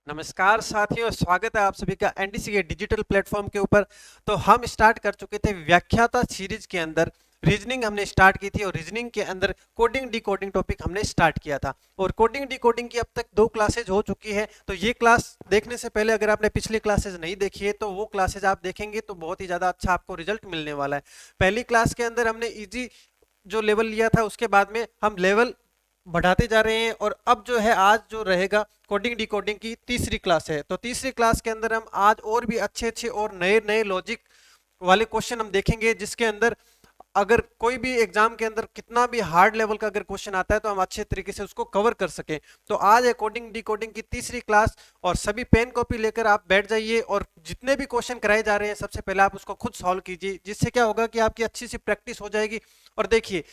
नमस्कार साथियों, स्वागत है आप सभी का एनडीसी के डिजिटल प्लेटफॉर्म के ऊपर। तो हम स्टार्ट कर चुके थे व्याख्याता सीरीज के अंदर रीजनिंग हमने स्टार्ट की थी और रीजनिंग के अंदर कोडिंग डिकोडिंग टॉपिक हमने स्टार्ट किया था। और कोडिंग डिकोडिंग की अब तक 2 क्लासेज हो चुकी है। तो ये क्लास देखने से पहले अगर आपने पिछली क्लासेज नहीं देखी है तो वो क्लासेज आप देखेंगे तो बहुत ही ज़्यादा अच्छा आपको रिजल्ट मिलने वाला है। पहली क्लास के अंदर हमने इजी जो लेवल लिया था उसके बाद में हम लेवल बढ़ाते जा रहे हैं और अब जो है आज जो रहेगा कोडिंग डिकोडिंग की तीसरी क्लास है। तो तीसरी क्लास के अंदर हम आज और भी अच्छे अच्छे और नए नए लॉजिक वाले क्वेश्चन हम देखेंगे, जिसके अंदर अगर कोई भी एग्जाम के अंदर कितना भी हार्ड लेवल का अगर क्वेश्चन आता है तो हम अच्छे तरीके से उसको कवर कर सकें। तो आज है कोडिंग डिकोडिंग की तीसरी क्लास और सभी पेन कॉपी लेकर आप बैठ जाइए और जितने भी क्वेश्चन कराए जा रहे हैं सबसे पहले आप उसको खुद सॉल्व कीजिए, जिससे क्या होगा कि आपकी अच्छी सी प्रैक्टिस हो जाएगी। और देखिए,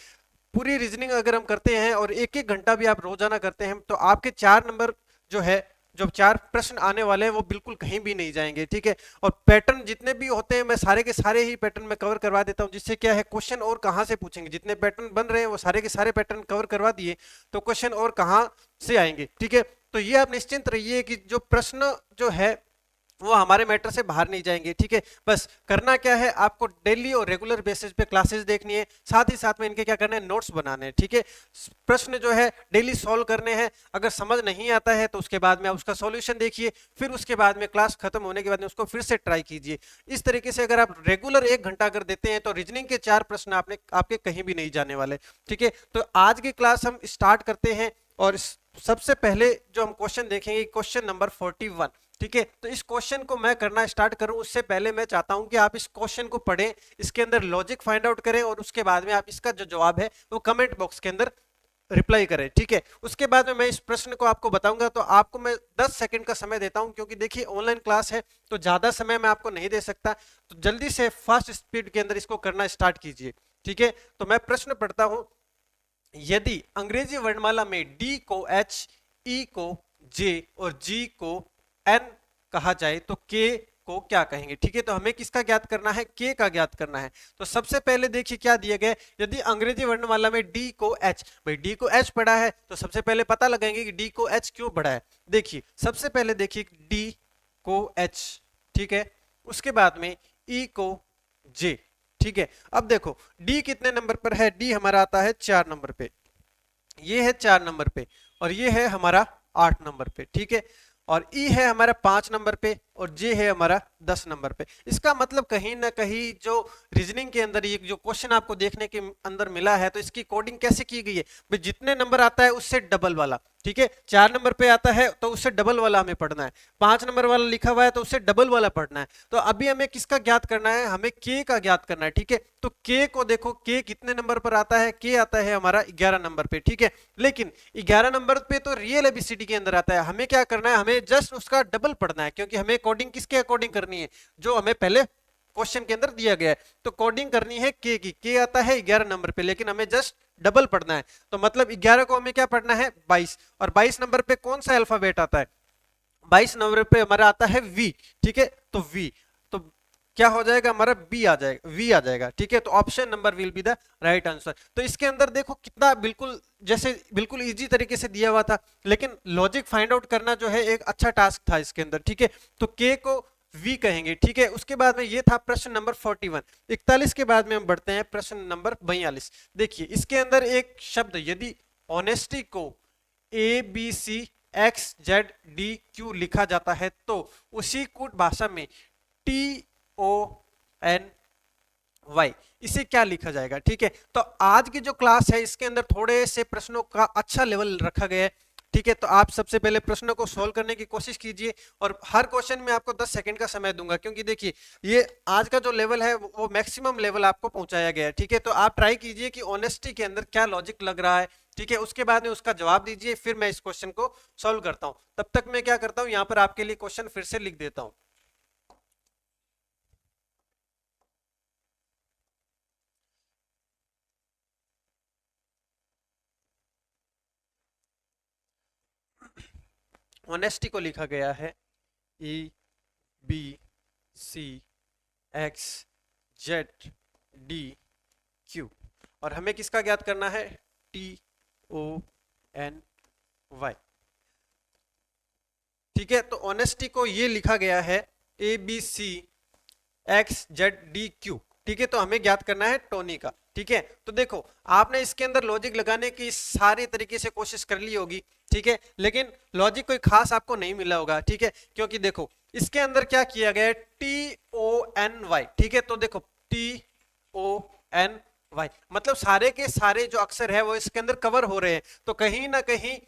पूरी रीजनिंग अगर हम करते हैं और एक एक घंटा भी आप रोजाना करते हैं तो आपके 4 नंबर जो है, जो 4 प्रश्न आने वाले हैं वो बिल्कुल कहीं भी नहीं जाएंगे। ठीक है, और पैटर्न जितने भी होते हैं मैं सारे के सारे ही पैटर्न में कवर करवा देता हूं, जिससे क्या है क्वेश्चन और कहां से पूछेंगे। जितने पैटर्न बन रहे हैं वो सारे के सारे पैटर्न कवर करवा दिए तो क्वेश्चन और कहां से आएंगे। ठीक है, तो ये आप निश्चिंत रहिए कि जो प्रश्न जो है वो हमारे मैटर से बाहर नहीं जाएंगे। ठीक है, बस करना क्या है, आपको डेली और रेगुलर बेसिस पे क्लासेस देखनी है, साथ ही साथ में इनके क्या करना है, नोट्स बनाने हैं। ठीक है, प्रश्न जो है डेली सॉल्व करने हैं। अगर समझ नहीं आता है तो उसके बाद में आप उसका सॉल्यूशन देखिए, फिर उसके बाद में क्लास खत्म होने के बाद में उसको फिर से ट्राई कीजिए। इस तरीके से अगर आप रेगुलर 1 घंटा अगर देते हैं तो रीजनिंग के 4 प्रश्न आपने आपके कहीं भी नहीं जाने वाले। ठीक है, तो आज की क्लास हम स्टार्ट करते हैं और सबसे पहले जो हम क्वेश्चन देखेंगे क्वेश्चन नंबर 41। ठीक है, तो इस क्वेश्चन को मैं करना स्टार्ट करूं उससे पहले मैं चाहता हूं कि आप इस क्वेश्चन को पढ़ें, इसके अंदर लॉजिक फाइंड आउट करें और उसके बाद में आप इसका जो जवाब है वो कमेंट बॉक्स के अंदर रिप्लाई करें। ठीक है, उसके बाद में मैं इस प्रश्न को आपको बताऊंगा। तो आपको मैं 10 सेकंड का समय देता हूं, क्योंकि देखिए ऑनलाइन क्लास है तो ज्यादा समय मैं आपको नहीं दे सकता। तो जल्दी से फास्ट स्पीड के अंदर इसको करना स्टार्ट कीजिए। ठीक है, तो मैं प्रश्न पढ़ता हूं। यदि अंग्रेजी वर्णमाला में डी को एच, ई को जे और जी को एन कहा जाए तो के को क्या कहेंगे। ठीक है, तो हमें किसका ज्ञात करना है, के का ज्ञात करना है। तो सबसे पहले देखिए क्या दिया गया है, यदि अंग्रेजी वर्णमाला में डी को एच, भाई डी को एच पढ़ा है तो सबसे पहले पता लगाएंगे कि डी को एच क्यों पढ़ा है। देखिए सबसे पहले देखिए डी को एच, ठीक है, उसके बाद में ई को जे। ठीक है, अब देखो डी कितने नंबर पर है, डी हमारा आता है 4 नंबर पे, ये है 4 नंबर पे, और ये है हमारा 8 नंबर पे। ठीक है, और ई है हमारा 5 नंबर पे और जे है हमारा 10 नंबर पे। इसका मतलब कहीं ना कहीं जो रीजनिंग के अंदर ये जो क्वेश्चन आपको देखने के अंदर मिला है तो इसकी कोडिंग कैसे की गई है, भाई जितने नंबर आता है उससे डबल वाला। ठीक है, 4 नंबर पे आता है तो उससे डबल वाला हमें पढ़ना है, 5 नंबर वाला लिखा हुआ है तो उससे डबल वाला पढ़ना है। तो अभी हमें किसका ज्ञात करना है, हमें के का ज्ञात करना है। ठीक है, तो के को देखो, के कितने नंबर पर आता है, के आता है हमारा 11 नंबर पे। ठीक है, लेकिन 11 नंबर पे तो रियल एबीसीडी के अंदर आता है, हमें क्या करना है, हमें जस्ट उसका डबल पढ़ना है, क्योंकि हमें कोडिंग किसके अकॉर्डिंग करनी है, जो हमें पहले क्वेश्चन के अंदर दिया गया है। तो कोडिंग करनी है के की, के आता है 11 नंबर पे, लेकिन हमें जस्ट डबल पढ़ना है। तो मतलब 11 को हमें क्या पढ़ना है, 22, और 22 नंबर पे कौन सा अल्फाबेट आता है, 22 नंबर पे हमारा आता है वी। ठीक है, तो वी, तो क्या हो जाएगा हमारा, बी आ जाएगा, वी आ जाएगा। ठीक है, तो option number will be the right answer. तो इसके अंदर देखो कितना बिल्कुल जैसे बिल्कुल इजी तरीके से दिया हुआ था, लेकिन लॉजिक फाइंड आउट करना जो है एक अच्छा टास्क था इसके अंदर। ठीक है, तो के को वी कहेंगे। ठीक है, उसके बाद में ये था प्रश्न नंबर 41। 41 के बाद में हम बढ़ते हैं प्रश्न नंबर 42। देखिए इसके अंदर एक शब्द, यदि ऑनेस्टी को A B C X Z D Q लिखा जाता है तो उसी कूट भाषा में टी ओ एन वाई इसे क्या लिखा जाएगा। ठीक है, तो आज की जो क्लास है इसके अंदर थोड़े से प्रश्नों का अच्छा लेवल रखा गया है। ठीक है, तो आप सबसे पहले प्रश्नों को सोल्व करने की कोशिश कीजिए और हर क्वेश्चन में आपको 10 सेकंड का समय दूंगा, क्योंकि देखिए ये आज का जो लेवल है वो मैक्सिमम लेवल आपको पहुंचाया गया है। ठीक है, तो आप ट्राई कीजिए कि ऑनेस्टी के अंदर क्या लॉजिक लग रहा है। ठीक है, उसके बाद में उसका जवाब दीजिए, फिर मैं इस क्वेश्चन को सोल्व करता हूं। तब तक मैं क्या करता हूं, यहाँ पर आपके लिए क्वेश्चन फिर से लिख देता हूं। ऑनेस्टी को लिखा गया है E B C X Z D Q, और हमें किसका ज्ञात करना है, टी ओ एन वाई। ठीक है। तो ऑनेस्टी को ये लिखा गया है ABCXZDQ, ठीक है। तो हमें ज्ञात करना है टोनी का, ठीक है। तो देखो आपने इसके अंदर लॉजिक लगाने की सारी तरीके से कोशिश कर ली होगी, ठीक है, लेकिन लॉजिक कोई खास आपको नहीं मिला होगा, ठीक है, क्योंकि देखो इसके अंदर क्या किया गया है, TONY, ठीक है। तो देखो TONY मतलब सारे के सारे जो अक्षर है वो इसके अंदर कवर हो रहे हैं, तो कहीं ना कहीं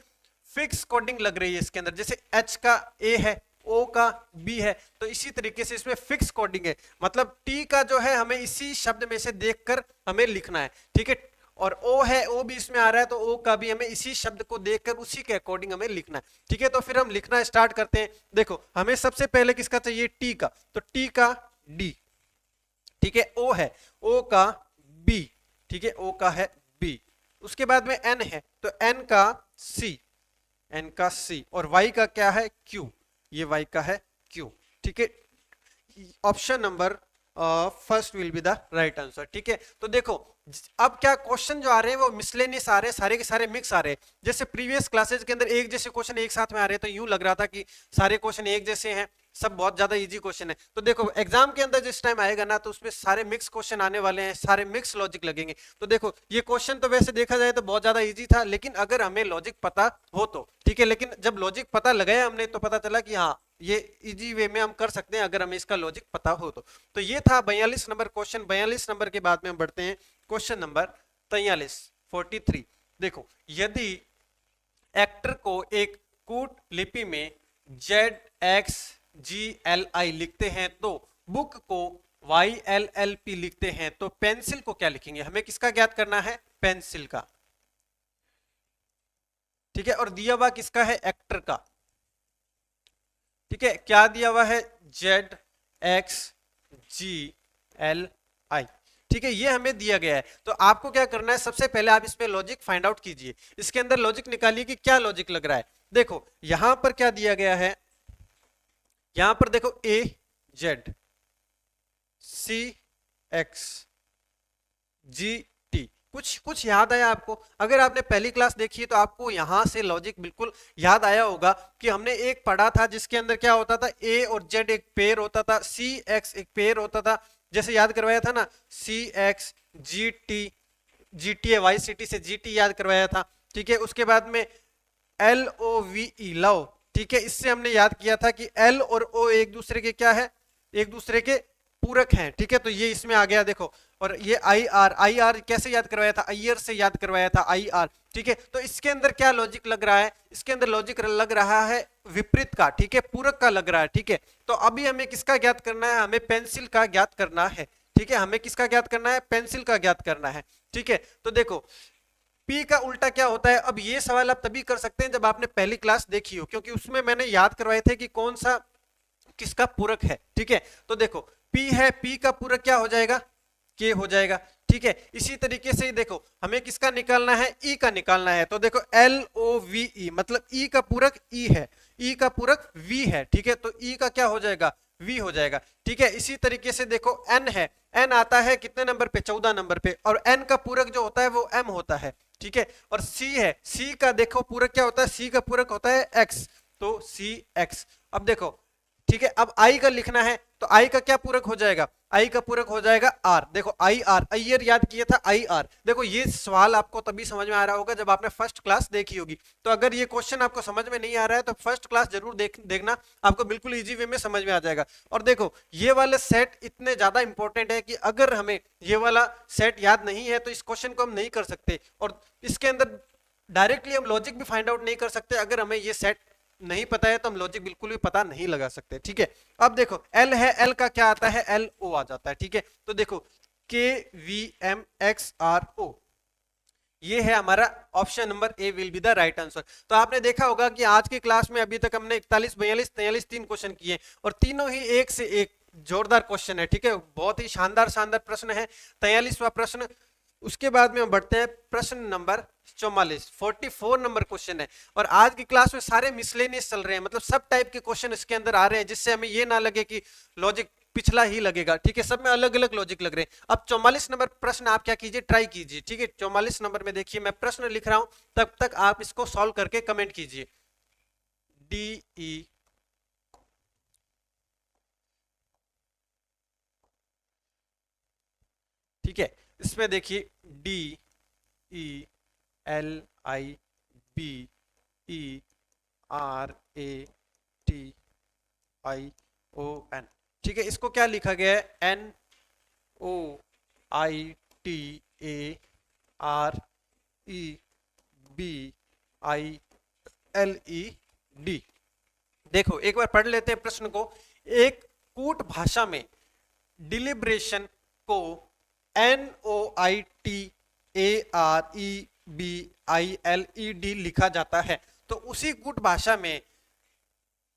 फिक्स कोडिंग लग रही है इसके अंदर। जैसे H का A है, O का B है, तो इसी तरीके से इसमें फिक्स कोडिंग है, मतलब T का जो है हमें इसी शब्द में से देखकर हमें लिखना है, ठीक है। और O है, O भी इसमें आ रहा है, तो O का भी हमें इसी शब्द को देखकर उसी के अकॉर्डिंग हमें लिखना है, ठीक है। तो फिर हम लिखना स्टार्ट करते हैं। देखो हमें सबसे पहले किसका चाहिए, T का, तो T का D, ठीक है। O है, O का B, ठीक है, O का है B। उसके बाद में N है, तो N का C, N का C, और Y का क्या है, Q, ये Y का है Q, ठीक है। Option number first will be the right answer, ठीक है। तो देखो अब क्या क्वेश्चन जो आ रहे हैं वो मिसलेनियस आ रहे हैं, सारे के सारे मिक्स आ रहे हैं। जैसे प्रीवियस क्लासेज के अंदर एक जैसे क्वेश्चन एक साथ में आ रहे हैं, तो यूं लग रहा था कि सारे क्वेश्चन एक जैसे हैं, सब बहुत ज्यादा इजी क्वेश्चन है। तो देखो एग्जाम के अंदर जिस टाइम आएगा ना, तो उसमें सारे मिक्स क्वेश्चन आने वाले हैं, सारे मिक्स लॉजिक लगेंगे। तो देखो ये क्वेश्चन तो वैसे देखा जाए तो बहुत ज्यादा इजी था, लेकिन अगर हमें लॉजिक पता हो तो, ठीक है। लेकिन जब लॉजिक पता लगाया हमने, तो पता चला कि हाँ ये इजी वे में हम कर सकते हैं अगर हमें इसका लॉजिक पता हो तो ये था 42 नंबर क्वेश्चन। 42 नंबर के बाद में हम बढ़ते हैं क्वेश्चन नंबर 43, 43। देखो यदि एक्टर को एक कूट लिपि में ZXGLI लिखते हैं, तो बुक को YLLP लिखते हैं, तो पेंसिल को क्या लिखेंगे, हमें किसका ज्ञात करना है, पेंसिल का, ठीक है। और दिया हुआ किसका है, एक्टर का, ठीक है। क्या दिया हुआ है, ZXGLI, ठीक है, ये हमें दिया गया है। तो आपको क्या करना है, सबसे पहले आप इसमें लॉजिक फाइंड आउट कीजिए, इसके अंदर लॉजिक निकालिए कि क्या लॉजिक लग रहा है। देखो यहां पर क्या दिया गया है, यहां पर देखो AZCXGT, कुछ याद आया आपको? अगर आपने पहली क्लास देखी है तो आपको यहां से लॉजिक बिल्कुल याद आया होगा कि हमने एक पढ़ा था जिसके अंदर क्या होता था, A और Z एक पेयर होता था, CX एक पेयर होता था, जैसे याद करवाया था ना, CXGT, GTA YCT से GT याद करवाया था, ठीक है। उसके बाद में LOVE लव, ठीक है, इससे हमने याद किया था कि L और O एक दूसरे के क्या है, एक दूसरे के पूरक हैं, ठीक है। तो ये इसमें आ गया देखो। और ये आई आर कैसे याद करवाया था, आईयर से याद करवाया था, IR, ठीक है। तो इसके अंदर क्या लॉजिक लग रहा है, इसके अंदर लॉजिक लग रहा है विपरीत का, ठीक है, पूरक का लग रहा है, ठीक है। तो अभी हमें किसका ज्ञात करना है, हमें पेंसिल का ज्ञात करना है, ठीक है। हमें किसका ज्ञात करना है, पेंसिल का ज्ञात करना है, ठीक है। तो देखो P का उल्टा क्या होता है, अब ये सवाल आप तभी कर सकते हैं जब आपने पहली क्लास देखी हो, क्योंकि उसमें मैंने याद करवाए थे कि कौन सा किसका पूरक है, ठीक है। तो देखो P है, P का पूरक क्या हो जाएगा, K हो जाएगा, ठीक है। इसी तरीके से देखो हमें किसका निकालना है, E का निकालना है, तो देखो LOVE मतलब E का पूरक E है, E का पूरक V है, ठीक है। तो E का क्या हो जाएगा, V हो जाएगा, ठीक है। इसी तरीके से देखो N है, N आता है कितने नंबर पे, 14 नंबर पे, और N का पूरक जो होता है वो M होता है, ठीक है। और C है, C का देखो पूरक क्या होता है, C का पूरक होता है X, तो CX। अब देखो ठीक है, अब I का लिखना है, तो I का क्या पूरक हो जाएगा, I का पूरक हो जाएगा R, देखो IR, अय्यर याद किया था, IR। देखो ये सवाल आपको तभी समझ में आ रहा होगा जब आपने फर्स्ट क्लास देखी होगी। तो अगर ये क्वेश्चन आपको समझ में नहीं आ रहा है तो फर्स्ट क्लास जरूर देखना, आपको बिल्कुल इजी वे में समझ में आ जाएगा। और देखो ये वाले सेट इतने ज्यादा इंपॉर्टेंट है कि अगर हमें ये वाला सेट याद नहीं है तो इस क्वेश्चन को हम नहीं कर सकते, और इसके अंदर डायरेक्टली हम लॉजिक भी फाइंड आउट नहीं कर सकते। अगर हमें ये सेट नहीं पता है तो हम लॉजिक बिल्कुल भी पता नहीं लगा सकते, ठीक है। अब देखो L है, L का क्या आता है, LO आ जाता है, ठीक है। तो देखो KVMXRO, ये है हमारा option number A will be the right answer. तो आपने देखा होगा कि आज की क्लास में अभी तक हमने 41, 42, 43 तीन क्वेश्चन किए, और तीनों ही एक से एक जोरदार क्वेश्चन है, ठीक है, बहुत ही शानदार शानदार प्रश्न है। 43वां प्रश्न, उसके बाद में हम बढ़ते हैं प्रश्न नंबर 44, 44 नंबर क्वेश्चन है। और आज की क्लास में सारे मिसलेनियस चल रहे हैं, मतलब सब टाइप के क्वेश्चन इसके अंदर आ रहे हैं, जिससे हमें ये ना लगे कि लॉजिक पिछला ही लगेगा, ठीक है, सब में अलग अलग लॉजिक लग रहे हैं। अब 44 नंबर प्रश्न आप क्या कीजिए, ट्राई कीजिए, ठीक है। 44 नंबर में देखिए मैं प्रश्न लिख रहा हूं, तब तक आप इसको सॉल्व करके कमेंट कीजिए। DE इसमें देखिए DELIBERTION, ठीक है। इसको क्या लिखा गया है, NOITAREBILED। देखो एक बार पढ़ लेते हैं प्रश्न को। एक कूट भाषा में डिलिब्रेशन को NOITAREBILED लिखा जाता है, तो उसी कूट भाषा में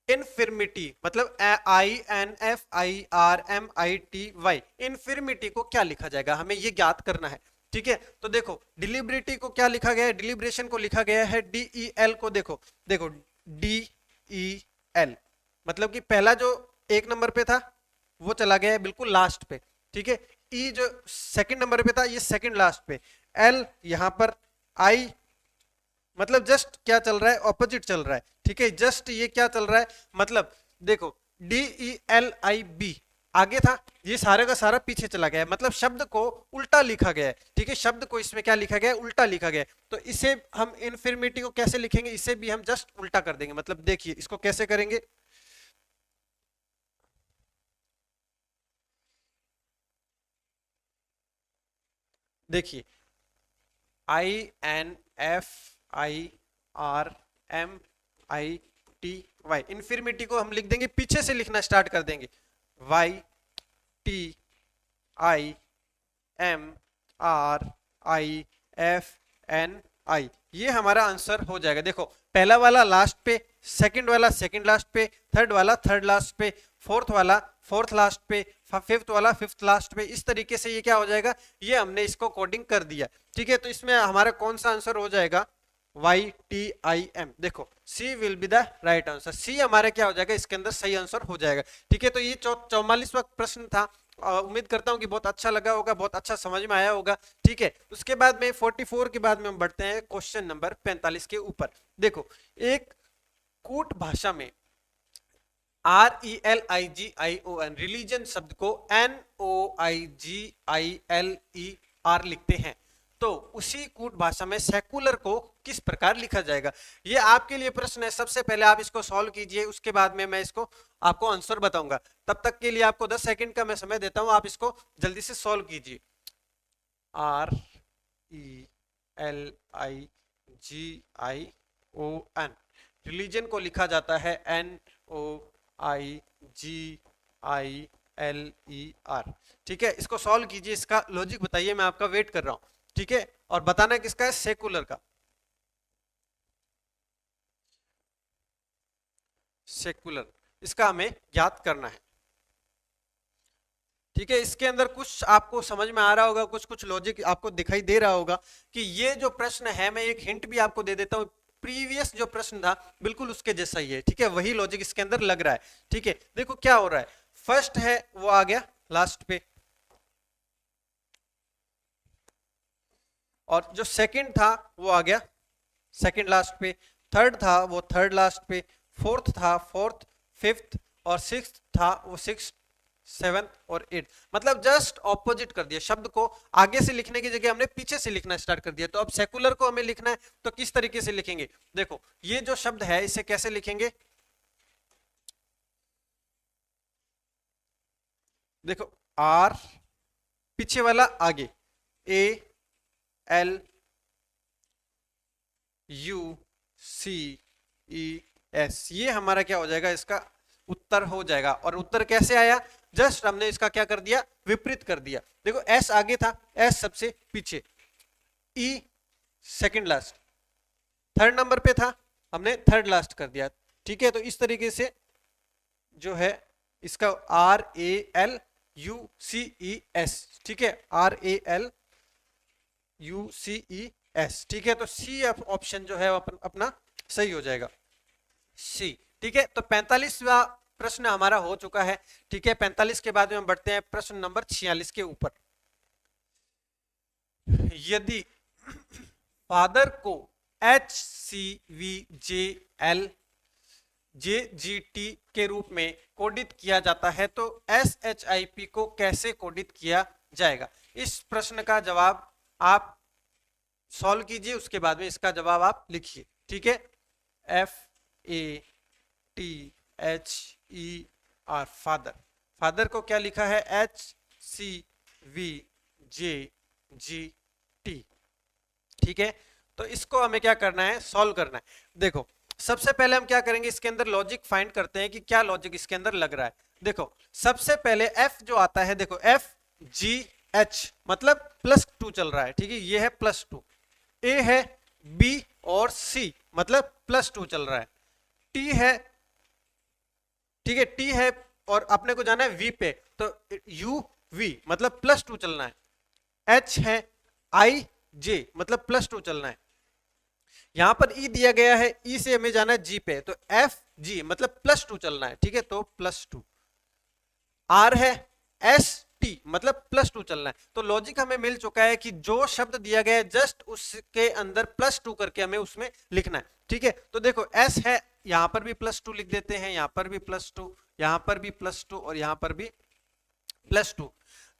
इनफिर्मिटी मतलब INFIRMITY, इनफिर्मिटी को क्या लिखा जाएगा, हमें ये ज्ञात करना है। ठीक है, तो देखो डिलिब्रिटी को क्या लिखा गया है, डिलिब्रेशन को लिखा गया है DEL को। देखो देखो DEL मतलब कि पहला जो एक नंबर पे था वो चला गया है बिल्कुल लास्ट पे। ठीक है, ई जो सेकंड नंबर पे था ये सेकंड लास्ट पे, एल यहां पर, आई मतलब जस्ट क्या चल रहा है, ऑपोजिट चल रहा है। ठीक है, जस्ट ये क्या चल रहा है, मतलब देखो DELIB आगे था, ये सारे का सारा पीछे चला गया है, मतलब शब्द को उल्टा लिखा गया है। ठीक है, शब्द को इसमें क्या लिखा गया है, उल्टा लिखा गया है। तो इसे हम इनफिर्मिटी को कैसे लिखेंगे, इसे भी हम जस्ट उल्टा कर देंगे। मतलब देखिए इसको कैसे करेंगे, देखिए INFIRMITY, इनफिर्मिटी को हम लिख देंगे, पीछे से लिखना स्टार्ट कर देंगे, YTIMRIFNI, ये हमारा आंसर हो जाएगा। देखो पहला वाला लास्ट पे, सेकंड वाला सेकंड लास्ट पे, थर्ड वाला थर्ड लास्ट पे, फोर्थ वाला फोर्थ लास्ट पे, फिफ्थ वाला फिफ्थ लास्ट पे, इस तरीके से ये क्या हो जाएगा, ये हमने इसको कोडिंग कर दिया। ठीक है, तो इसमें हमारा कौन सा आंसर हो जाएगा, YTIM। देखो C will be the right answer, C हमारा क्या हो जाएगा, इसके अंदर सही आंसर हो जाएगा। ठीक है, तो ये 44वां प्रश्न था। उम्मीद करता हूं कि बहुत अच्छा लगा होगा, बहुत अच्छा समझ में आया होगा। ठीक है, उसके बाद में 44 के बाद में हम बढ़ते हैं क्वेश्चन नंबर 45 के ऊपर। देखो एक कूट भाषा में RELIGION रिलीजन शब्द को NOIGILER लिखते हैं, तो उसी कूट भाषा में सेकुलर को किस प्रकार लिखा जाएगा। ये आपके लिए प्रश्न है, सबसे पहले आप इसको सॉल्व कीजिए, उसके बाद में मैं इसको आपको आंसर बताऊंगा। तब तक के लिए आपको 10 सेकंड का मैं समय देता हूं, आप इसको जल्दी से सॉल्व कीजिए। RELIGION रिलीजन को लिखा जाता है NOIGILER। ठीक है, इसको सॉल्व कीजिए, इसका लॉजिक बताइए, मैं आपका वेट कर रहा हूं। ठीक है, और बताना किसका है, सेकुलर का। सेकुलर, इसका हमें याद करना है। ठीक है, इसके अंदर कुछ आपको समझ में आ रहा होगा, कुछ कुछ लॉजिक आपको दिखाई दे रहा होगा कि ये जो प्रश्न है, मैं एक हिंट भी आपको दे देता हूं, प्रीवियस जो प्रश्न था बिल्कुल उसके जैसा ही है। ठीक है, वही लॉजिक इसके अंदर लग रहा है। ठीक है, देखो क्या हो रहा है, फर्स्ट है वो आ गया लास्ट पे, और जो सेकंड था वो आ गया सेकंड लास्ट पे, थर्ड था वो थर्ड लास्ट पे, फोर्थ था फोर्थ, फिफ्थ और सिक्स्थ था वो सिक्स्थ, सेवेंथ और एट, मतलब जस्ट ऑपोजिट कर दिया। शब्द को आगे से लिखने की जगह हमने पीछे से लिखना स्टार्ट कर दिया। तो अब सेकुलर को हमें लिखना है, तो किस तरीके से लिखेंगे, देखो ये जो शब्द है इसे कैसे लिखेंगे, देखो R पीछे वाला आगे, ALUCES, ये हमारा क्या हो जाएगा, इसका उत्तर हो जाएगा। और उत्तर कैसे आया, जस्ट हमने इसका क्या कर दिया, विपरीत कर दिया। देखो S आगे था, S सबसे पीछे, E second last, third number पे था, हमने थर्ड लास्ट कर दिया। ठीक है, तो इस तरीके से जो है इसका RALUCES, ठीक है, RALUCES। ठीक है, तो सी ऑप्शन जो है अपना सही हो जाएगा, सी। ठीक है, तो 45वां प्रश्न हमारा हो चुका है। ठीक है, 45 के बाद में हम बढ़ते हैं प्रश्न नंबर 46 के ऊपर। यदि फादर को HCVJL JGT के रूप में कोडित किया जाता है, तो SHIP को कैसे कोडित किया जाएगा। इस प्रश्न का जवाब आप सॉल्व कीजिए, उसके बाद में इसका जवाब आप लिखिए। ठीक है, FATHER फादर, फादर को क्या लिखा है HCVJGT। ठीक है, तो इसको हमें क्या करना है, सॉल्व करना है। देखो सबसे पहले हम क्या करेंगे, इसके अंदर लॉजिक फाइंड करते हैं कि क्या लॉजिक इसके अंदर लग रहा है। देखो सबसे पहले F जो आता है, देखो FGH मतलब +2 चल रहा है। ठीक है, ये है +2, A है B और C मतलब +2 चल रहा है, T है, ठीक है T है और अपने को जाना है V पे, तो UV मतलब +2 चलना है, H है IJ मतलब +2 चलना है, यहां पर E दिया गया है, E से हमें जाना है G पे, तो FG मतलब +2 चलना है। ठीक है, तो +2, R है ST मतलब +2 चलना है। तो लॉजिक हमें मिल चुका है कि जो शब्द दिया गया है जस्ट उसके अंदर +2 करके हमें उसमें लिखना है। ठीक है, तो देखो S है, यहां पर भी +2 लिख देते हैं, यहां पर भी +2, यहां पर भी +2 और यहां पर भी +2।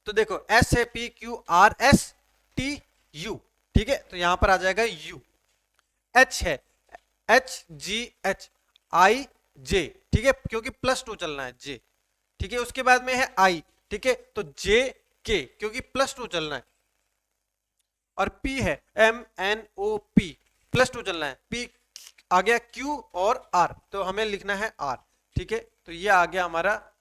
तो देखो S है PQRSTU, ठीक है, तो यहां पर आ जाएगा U। H है HGHIJ, ठीक है, क्योंकि +2 चलना है J। ठीक है, उसके बाद में है I, ठीक है, तो JK क्योंकि +2 चलना है, और P है MNOP +2 चलना है, P आ गया Q और R, तो हमें लिखना है R। ठीक है, तो ये आ गया हमारा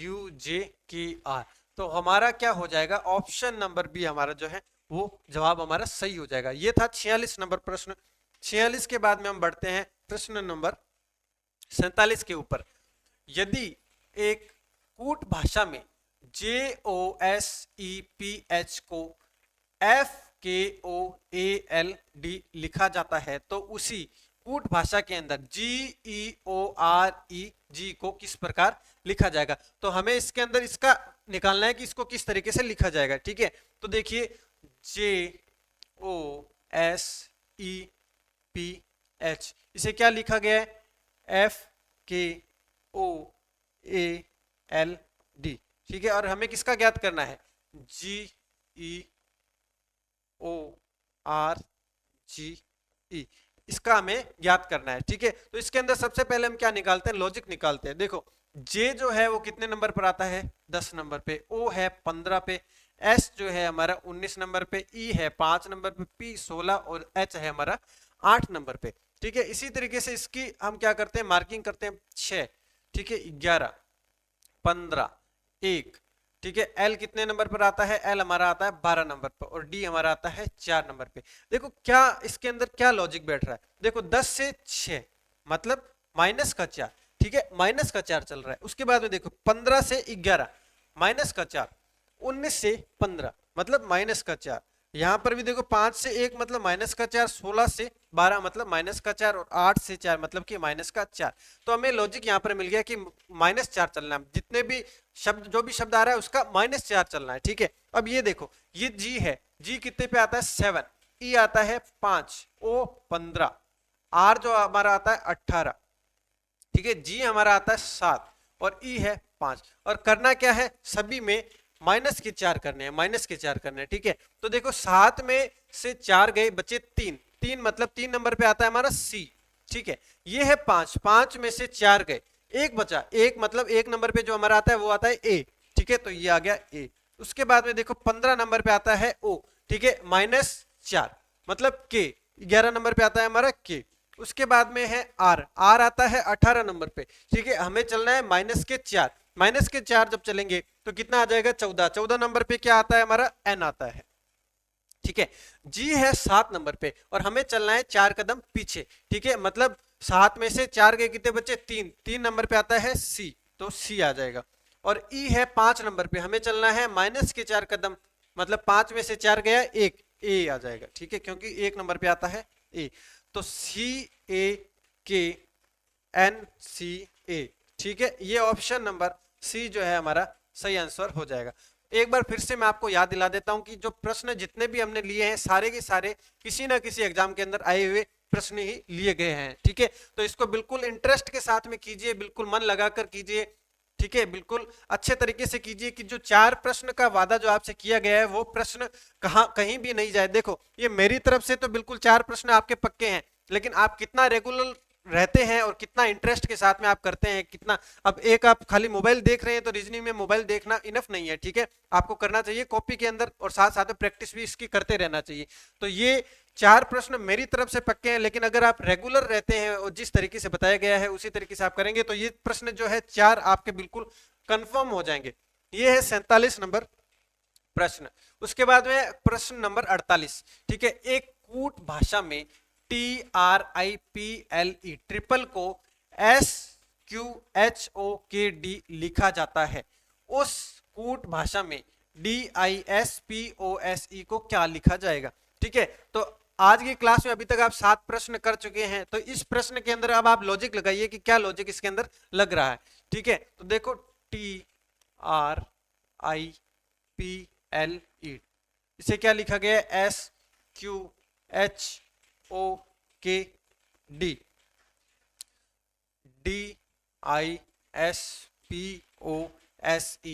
UJKR। तो हमारा क्या हो जाएगा, ऑप्शन नंबर बी हमारा जो है वो जवाब हमारा सही हो जाएगा। ये था 46 नंबर प्रश्न। 46 के बाद में हम बढ़ते हैं प्रश्न नंबर 47 के ऊपर। यदि एक कूट भाषा में JOSEPH को FKOALD लिखा जाता है तो उसी कूट भाषा के अंदर GEOREG को किस प्रकार लिखा जाएगा। तो हमें इसके अंदर इसका निकालना है कि इसको किस तरीके से लिखा जाएगा। ठीक है, तो देखिए JOSEPH इसे क्या लिखा गया है, FKOALD। ठीक है, और हमें किसका ज्ञात करना है, GEORGE, इसका हमें ज्ञात करना है। ठीक है, तो इसके अंदर सबसे पहले हम क्या निकालते हैं, लॉजिक निकालते हैं। देखो J जो है वो कितने नंबर पर आता है, 10 नंबर पे, O है 15 पे, S जो है हमारा 19 नंबर पे, E है 5 नंबर पे, P 16 और H है हमारा 8 नंबर पे। ठीक है, इसी तरीके से इसकी हम क्या करते हैं, मार्किंग करते हैं 6, ठीक है 11, 15, 1। ठीक है, L कितने नंबर पर आता है, L हमारा आता है 12 नंबर पर, और D हमारा आता है 4 नंबर पे। देखो क्या इसके अंदर क्या लॉजिक बैठ रहा है, देखो 10 से 6 मतलब -4, ठीक है, -4 चल रहा है। उसके बाद में देखो 15 से 11 -4, 19 से 15 मतलब -4, यहां पर भी देखो 5 से 1 मतलब -4, 16 से 12 मतलब -4 और 8 से 4 मतलब कि -4। तो हमें लॉजिक यहां पर मिल गया कि -4 चलना है, जितने भी शब्द जो भी शब्द आ रहा है उसका -4 चलना है। ठीक है, अब ये देखो ये G है, G कितने पे आता है 7, E आता है 5, O 15, R जो हमारा आता है 18, ठीक है, G हमारा आता है 7 और E है 5, और करना क्या है, सभी में -4 करने हैं, -4 करने हैं। ठीक है, तो देखो 7 में से 4 गए, बचे 3, 3 मतलब 3 नंबर पे आता है हमारा C। ठीक है, ये है 5, 5 में से 4 गए, 1 बचा, 1 मतलब 1 नंबर पे जो हमारा आता है वो आता है A। ठीक है, तो ये आ गया A। उसके बाद में देखो 15 नंबर पे आता है O, ठीक है, -4 मतलब K, 11 नंबर पे आता है हमारा K। उसके बाद में है R, R आता है 18 नंबर पे। ठीक है, हमें चलना है -4, -4 जब चलेंगे तो कितना आ जाएगा 14, 14 नंबर पे क्या आता है हमारा N आता है। ठीक है, G है 7 नंबर पे और हमें चलना है 4 कदम पीछे। ठीक है, मतलब 7 में से 4 गए, कितने बचे 3, 3 नंबर पे आता है C, तो C आ जाएगा। और E है 5 नंबर पे, हमें चलना है -4 कदम, मतलब 5 में से 4 गया 1, A आ जाएगा। ठीक है, क्योंकि 1 नंबर पे आता है A, तो CAKNCA। ठीक है, ये ऑप्शन नंबर C जो है हमारा सही आंसर हो जाएगा। एक बार फिर से मैं आपको याद दिला देता हूं कि जो प्रश्न जितने भी हमने लिए हैं सारे के सारे किसी ना किसी एग्जाम के अंदर आए हुए प्रश्न ही लिए गए हैं। ठीक है, तो इसको बिल्कुल इंटरेस्ट के साथ में कीजिए, बिल्कुल मन लगाकर कीजिए। ठीक है, बिल्कुल अच्छे तरीके से कीजिए कि जो 4 प्रश्न का वादा जो आपसे किया गया है वो प्रश्न कहीं भी नहीं जाए। देखो ये मेरी तरफ से तो बिल्कुल 4 प्रश्न आपके पक्के हैं, लेकिन आप कितना रेगुलर रहते हैं और कितना इंटरेस्ट के साथ में आप करते हैं, कितना अब एक आप खाली मोबाइल देख रहे हैं तो रीजनिंग में मोबाइल देखना इनफ नहीं है। ठीक है, आपको करना चाहिए कॉपी के अंदर और साथ साथ में प्रैक्टिस भी इसकी करते रहना चाहिए। तो ये 4 प्रश्न मेरी तरफ से पक्के हैं, लेकिन अगर आप रेगुलर रहते हैं और जिस तरीके से बताया गया है उसी तरीके से आप करेंगे तो ये प्रश्न जो है 4 आपके बिल्कुल कंफर्म हो जाएंगे। ये है 47 नंबर प्रश्न। उसके बाद में प्रश्न नंबर 48। ठीक है, एक कूट भाषा में TRIPLE ट्रिपल को SQHOKD लिखा जाता है, उस कूट भाषा में DISPOSE को क्या लिखा जाएगा। ठीक है, तो आज की क्लास में अभी तक आप 7 प्रश्न कर चुके हैं, तो इस प्रश्न के अंदर अब आप लॉजिक लगाइए कि क्या लॉजिक इसके अंदर लग रहा है। ठीक है, तो देखो TRIPLE इसे क्या लिखा गया है, SQHOKD DISPOSE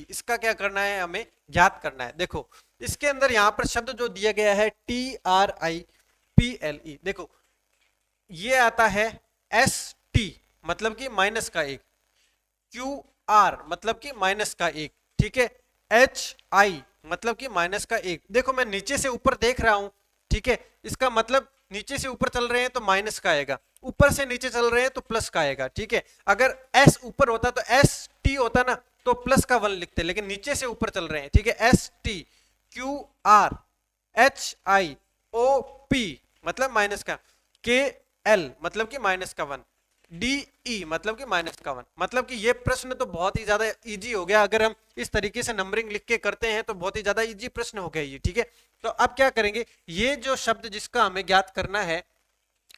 इसका क्या करना है, हमें ज्ञात करना है। देखो इसके अंदर यहां पर शब्द जो दिया गया है TRIPLE, देखो ये आता है ST मतलब कि माइनस का एक, QR मतलब कि माइनस का एक, ठीक है, HI मतलब कि माइनस का एक। देखो मैं नीचे से ऊपर देख रहा हूं, ठीक है, इसका मतलब नीचे से ऊपर चल रहे हैं तो माइनस का आएगा, ऊपर से नीचे चल रहे हैं तो प्लस का आएगा। ठीक है, अगर S ऊपर होता तो ST होता ना, तो प्लस का 1 लिखते, लेकिन नीचे से ऊपर चल रहे हैं। ठीक है, ST QR HI OP मतलब माइनस का, KL मतलब कि माइनस का 1, DE मतलब कि माइनस का 1। मतलब कि ये प्रश्न तो बहुत ही ज्यादा इजी हो गया, अगर हम इस तरीके से नंबरिंग लिख के करते हैं तो बहुत ही ज्यादा इजी प्रश्न हो गया ये। ठीक है, तो अब क्या करेंगे, ये जो शब्द जिसका हमें ज्ञात करना है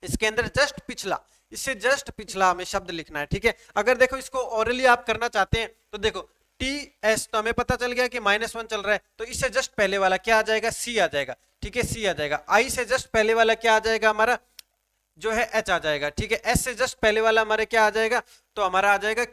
इसके अंदर जस्ट पिछला, इससे जस्ट पिछला हमें शब्द लिखना है। ठीक है, अगर देखो इसको ओरली आप करना चाहते हैं तो देखो TS तो हमें पता चल गया कि -1 चल रहा है, तो इससे जस्ट पहले वाला क्या आ जाएगा, C आ जाएगा। ठीक है, C आ जाएगा। I से जस्ट पहले वाला क्या आ जाएगा, हमारा जो है H आ जाएगा। ठीक है, S से जस्ट पहले वाला हमारे क्या आ जाएगा, तो हमारा आ जाएगा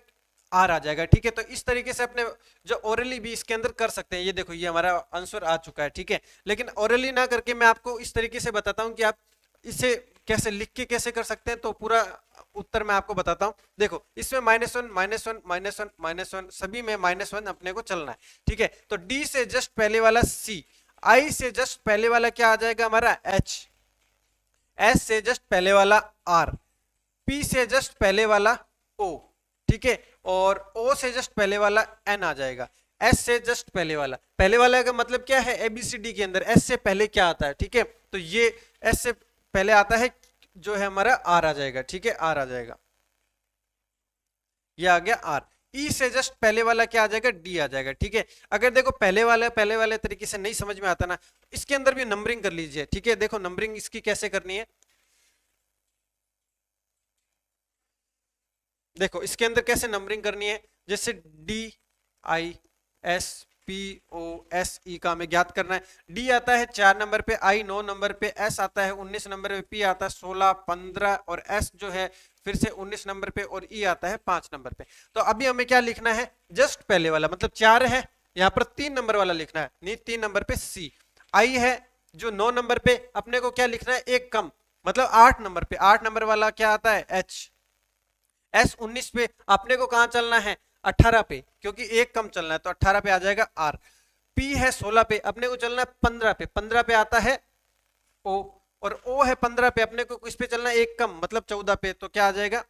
R आ जाएगा। ठीक है, तो इस तरीके से अपने जो ओरली भी इसके अंदर कर सकते हैं। ये देखो ये हमारा आंसर आ चुका है। ठीक है, लेकिन ओरली ना करके मैं आपको इस तरीके से बताता हूं कि आप इसे कैसे लिख के कैसे कर सकते हैं, तो पूरा उत्तर मैं आपको बताता हूं। देखो इसमें -1 -1 -1 -1 सभी में -1 अपने को चलना है। ठीक है, तो D से जस्ट पहले वाला C, I से जस्ट पहले वाला क्या आ जाएगा हमारा H, S से जस्ट पहले वाला R, P से जस्ट पहले वाला O, ठीक है, और O से जस्ट पहले वाला N आ जाएगा। S से जस्ट पहले वाला का मतलब क्या है, ABCD के अंदर S से पहले क्या आता है। ठीक है, तो ये S से पहले आता है जो है हमारा R आ जाएगा। ठीक है, R आ जाएगा, ये आ गया R। E से जस्ट पहले वाला क्या आ जाएगा, D आ जाएगा। ठीक है, अगर देखो पहले वाले तरीके से नहीं समझ में आता ना, इसके अंदर भी नंबरिंग कर लीजिए। ठीक है, देखो नंबरिंग इसकी कैसे करनी है, देखो इसके अंदर कैसे नंबरिंग करनी है, जैसे DISPOSE का हमें ज्ञात करना है। D आता है 4 नंबर पे, I 9 नंबर पे, S आता है 19 नंबर पे, P आता है 16, 15 और S जो है फिर से 19 नंबर पे और E आता है 5 नंबर पे। तो अभी हमें क्या लिखना है, जस्ट पहले वाला मतलब 4 है, यहाँ पर 3 नंबर वाला लिखना है, नहीं 3 नंबर पे C। I है जो 9 नंबर पे, अपने को क्या लिखना है, एक कम मतलब 8 नंबर पे, 8 नंबर वाला क्या आता है H। S 19 पे अपने को कहां चलना है, 18 पे, क्योंकि एक कम चलना है तो 18 पे आ जाएगा R। P है 16 पे, अपने को चलना है 15 पे, 15 पे आता है O, और O है 15 पे, अपने को किस पे चलना है, एक कम मतलब 14 पे, तो क्या आ जाएगा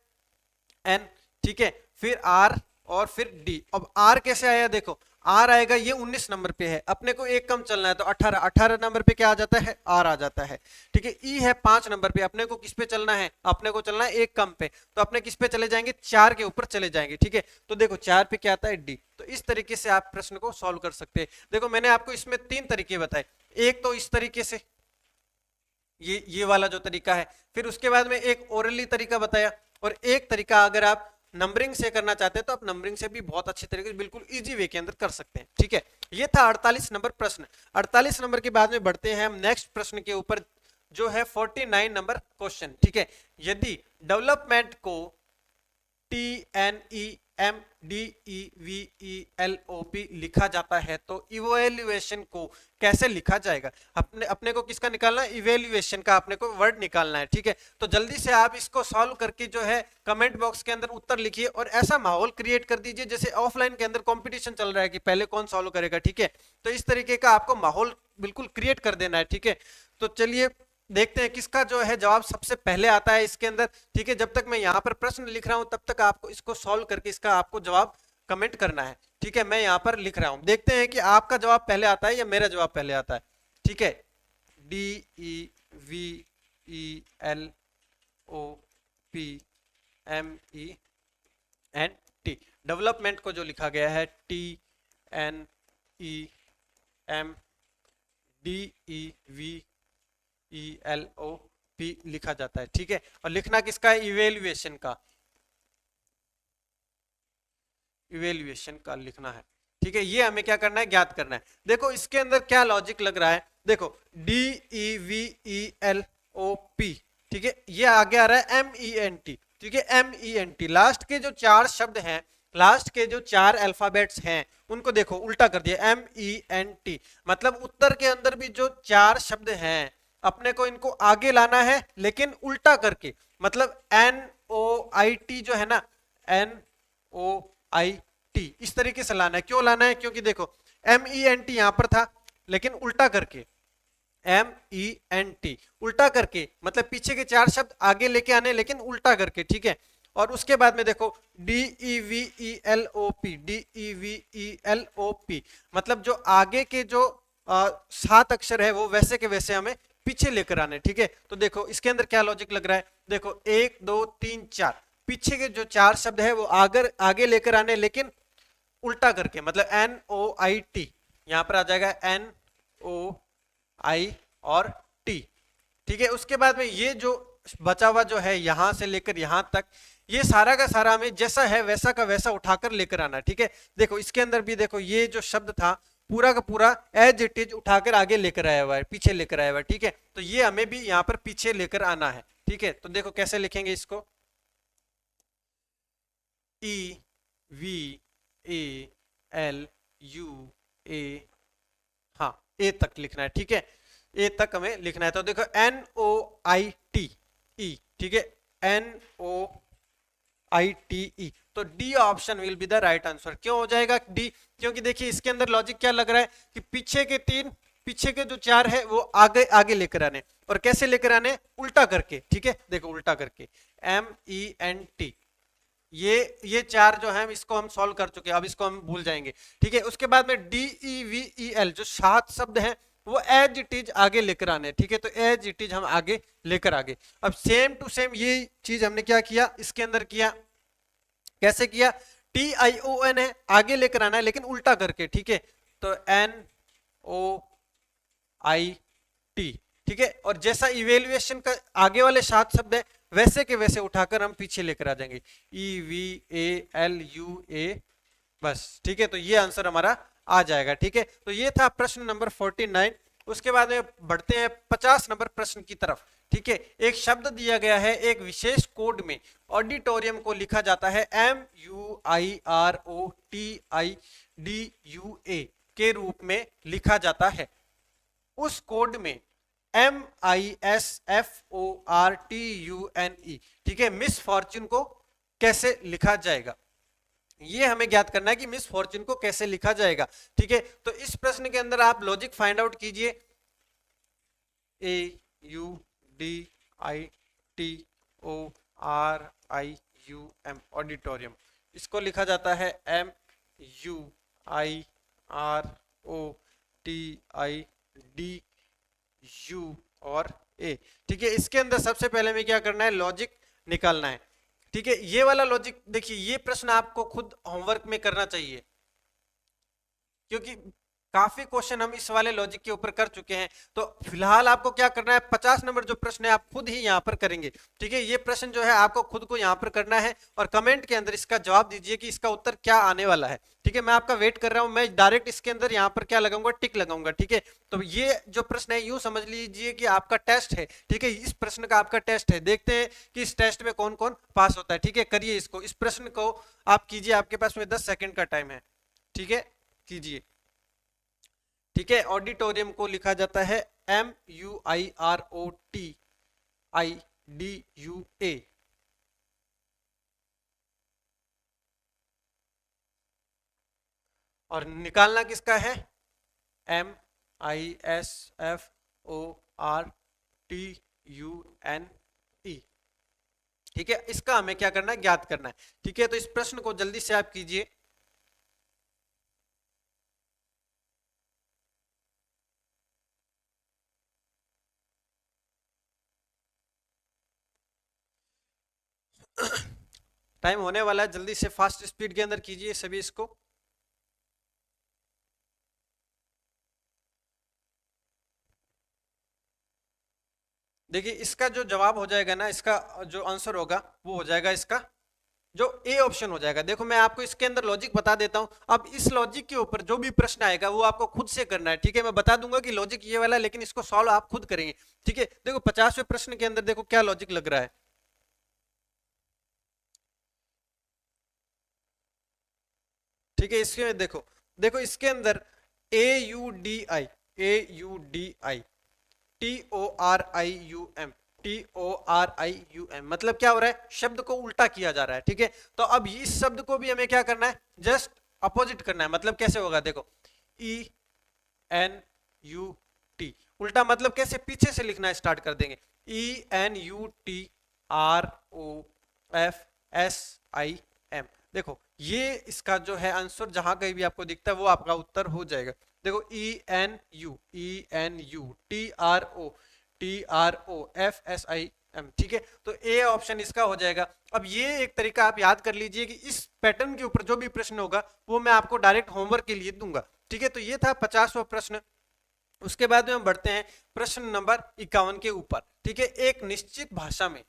N। ठीक है, फिर R और फिर D। अब R कैसे आया, देखो R आएगा, ये 19 नंबर पे है, अपने को एक कम चलना है तो 18 नंबर पे क्या आ जाता है, R आ जाता है। ठीक है, E है 5 नंबर पे, अपने को किस पे चलना है, अपने को चलना है एक कम पे, तो अपने किस पे चले जाएंगे, 4 के ऊपर चले जाएंगे। ठीक है, तो देखो 4 पे क्या आता है D। तो इस तरीके से आप प्रश्न को सॉल्व कर सकते हैं। देखो मैंने आपको इसमें 3 तरीके बताए, एक तो इस तरीके से ये वाला जो तरीका है, फिर उसके बाद में एक ओरली तरीका बताया, और एक तरीका अगर आप नंबरिंग से करना चाहते हैं तो आप नंबरिंग से भी बहुत अच्छे तरीके से बिल्कुल इजी वे के अंदर कर सकते हैं। ठीक है, ये था 48 नंबर प्रश्न। 48 नंबर के बाद में बढ़ते हैं हम नेक्स्ट प्रश्न के ऊपर, जो है 49 नंबर क्वेश्चन। ठीक है, यदि डेवलपमेंट को TNE MEDEVELOP लिखा जाता है, तो इवेल्युएशन को कैसे लिखा जाएगा? अपने को किसका निकालना है? इवेल्युएशन का अपने को वर्ड निकालना है। ठीक है, तो जल्दी से आप इसको सॉल्व करके जो है कमेंट बॉक्स के अंदर उत्तर लिखिए और ऐसा माहौल क्रिएट कर दीजिए जैसे ऑफलाइन के अंदर कंपटीशन चल रहा है कि पहले कौन सॉल्व करेगा। ठीक है, तो इस तरीके का आपको माहौल बिल्कुल क्रिएट कर देना है। ठीक है, तो चलिए देखते हैं किसका जो है जवाब सबसे पहले आता है इसके अंदर। ठीक है, जब तक मैं यहाँ पर प्रश्न लिख रहा हूं तब तक आपको इसको सॉल्व करके इसका आपको जवाब कमेंट करना है। ठीक है, मैं यहाँ पर लिख रहा हूं, देखते हैं कि आपका जवाब पहले आता है या मेरा जवाब पहले आता है। ठीक है, DEVELOPMENT, डेवलपमेंट को जो लिखा गया है TNEMDEVELOP लिखा जाता है। ठीक है, और लिखना किसका है? इवेल्युएशन का, इवेल्युएशन का लिखना है। ठीक है, ये हमें क्या करना है? ज्ञात करना है। देखो इसके अंदर क्या लॉजिक लग रहा है, देखो DEVELOP, ठीक है, ये आगे आ रहा है MENT। ठीक है, MENT, लास्ट के जो चार शब्द हैं, लास्ट के जो चार अल्फाबेट्स हैं उनको देखो उल्टा कर दिया, MENT, मतलब उत्तर के अंदर भी जो चार शब्द हैं अपने को इनको आगे लाना है लेकिन उल्टा करके, मतलब NOIT जो है ना, NOIT इस तरीके से लाना है। क्यों लाना है? क्योंकि देखो MENT यहां पर था लेकिन उल्टा करके, MENT उल्टा करके, मतलब पीछे के चार शब्द आगे लेके आने लेकिन उल्टा करके। ठीक है, और उसके बाद में देखो DEVELOP, मतलब जो आगे के जो 7 अक्षर है वो वैसे के वैसे हमें पीछे लेकर आने। ठीक है, तो देखो इसके अंदर क्या लॉजिक लग रहा है, देखो 1 2 3 4, पीछे के जो चार शब्द है वो आगे लेकर आने लेकिन उल्टा करके, मतलब NOIT यहां पर आ जाएगा NOI और T। ठीक है, उसके बाद में ये जो बचा हुआ जो है यहां से लेकर यहां तक, ये सारा का सारा हमें जैसा है वैसा का वैसा उठाकर लेकर आना। ठीक है, देखो इसके अंदर भी देखो ये जो शब्द था पूरा का पूरा एज इट इज उठाकर आगे लेकर आया हुआ है, पीछे लेकर आया हुआ है। ठीक है, तो ये हमें भी यहाँ पर पीछे लेकर आना है। ठीक है, तो देखो कैसे लिखेंगे इसको, EVELUA, हाँ ए तक लिखना है। ठीक है, ए तक हमें लिखना है। तो देखो NOITE, ठीक है, NOITE, तो D option will be the right answer. क्यों हो जाएगा डी? क्योंकि देखिए इसके अंदर लॉजिक क्या लग रहा है कि पीछे के जो चार है वो आगे लेकर आने, और कैसे लेकर आने? उल्टा करके। ठीक है, देखो उल्टा करके, MENT, ये चार जो है इसको हम सॉल्व कर चुके हैं, अब इसको हम भूल जाएंगे। ठीक है, उसके बाद में DEVEL, जो 7 शब्द हैं वो एज इट इज आगे लेकर आने। ठीक है, तो एज इट इज हम आगे लेकर आगे। अब सेम टू सेम ये चीज हमने क्या किया इसके अंदर किया, कैसे किया? TION है, आगे लेकर आना है लेकिन उल्टा करके। ठीक है, तो NOIT। ठीक है, और जैसा इवेल्युएशन का आगे वाले 7 शब्द है वैसे के वैसे उठाकर हम पीछे लेकर आ जाएंगे, EVALUA, बस। ठीक है, तो ये आंसर हमारा आ जाएगा। ठीक है, तो ये था प्रश्न नंबर 49। उसके बाद में बढ़ते हैं 50 नंबर प्रश्न की तरफ। ठीक है, एक शब्द दिया गया है, एक विशेष कोड में ऑडिटोरियम को लिखा जाता है MUIROTIDUA के रूप में लिखा जाता है। उस कोड में MISFORTUNE, ठीक है, मिस फॉर्च्यून को कैसे लिखा जाएगा? ये हमें ज्ञात करना है कि मिस फॉर्च्यून को कैसे लिखा जाएगा। ठीक है, तो इस प्रश्न के अंदर आप लॉजिक फाइंड आउट कीजिए, AUDITORIUM, ऑडिटोरियम, इसको लिखा जाता है MUIROTIDU और A। ठीक है, इसके अंदर सबसे पहले में क्या करना है? लॉजिक निकालना है। ठीक है, ये वाला लॉजिक देखिए, ये प्रश्न आपको खुद होमवर्क में करना चाहिए क्योंकि काफी क्वेश्चन हम इस वाले लॉजिक के ऊपर कर चुके हैं। तो फिलहाल आपको क्या करना है, 50 नंबर जो प्रश्न है आप खुद ही यहाँ पर करेंगे। ठीक है, ये प्रश्न जो है आपको खुद को यहाँ पर करना है और कमेंट के अंदर इसका जवाब दीजिए कि इसका उत्तर क्या आने वाला है। ठीक है, मैं आपका वेट कर रहा हूँ। मैं डायरेक्ट इसके अंदर यहाँ पर क्या लगाऊंगा, टिक लगाऊंगा। ठीक है, तो ये जो प्रश्न है यूं समझ लीजिए कि आपका टेस्ट है। ठीक है, इस प्रश्न का आपका टेस्ट है। देखते हैं कि इस टेस्ट में कौन कौन पास होता है। ठीक है, करिए इसको, इस प्रश्न को आप कीजिए, आपके पास में 10 सेकंड का टाइम है। ठीक है, कीजिए। ठीक है, ऑडिटोरियम को लिखा जाता है MUIROTIDUA। और निकालना किसका है, MISFORTUNE। ठीक है, इसका हमें क्या करना है, ज्ञात करना है। ठीक है, तो इस प्रश्न को जल्दी से आप कीजिए। टाइम होने वाला है, जल्दी से फास्ट स्पीड के अंदर कीजिए सभी इसको। देखिए इसका जो जवाब हो जाएगा ना, इसका जो आंसर होगा वो हो जाएगा इसका जो ए ऑप्शन हो जाएगा। देखो मैं आपको इसके अंदर लॉजिक बता देता हूं। अब इस लॉजिक के ऊपर जो भी प्रश्न आएगा वो आपको खुद से करना है। ठीक है, मैं बता दूंगा कि लॉजिक ये वाला है, लेकिन इसको सॉल्व आप खुद करेंगे। ठीक है, देखो 50वें प्रश्न के अंदर देखो क्या लॉजिक लग रहा है। ठीक है, इसके देखो, देखो इसके अंदर AUDI AUDI TORIUM TORIUM मतलब क्या हो रहा है, शब्द को उल्टा किया जा रहा है। ठीक है, तो अब इस शब्द को भी हमें क्या करना है, जस्ट अपोजिट करना है। मतलब कैसे होगा, देखो ENUT उल्टा मतलब कैसे, पीछे से लिखना स्टार्ट कर देंगे। ENUTROFSIM। देखो ये इसका जो है आंसर जहां कहीं भी आपको दिखता है वो आपका उत्तर हो जाएगा। देखो ENUTROFSIM। ठीक है, तो ए ऑप्शन इसका हो जाएगा। अब ये एक तरीका आप याद कर लीजिए कि इस पैटर्न के ऊपर जो भी प्रश्न होगा वो मैं आपको डायरेक्ट होमवर्क के लिए दूंगा। ठीक है, तो ये था 50वां प्रश्न। उसके बाद में हम बढ़ते हैं प्रश्न नंबर 51 के ऊपर। ठीक है, एक निश्चित भाषा में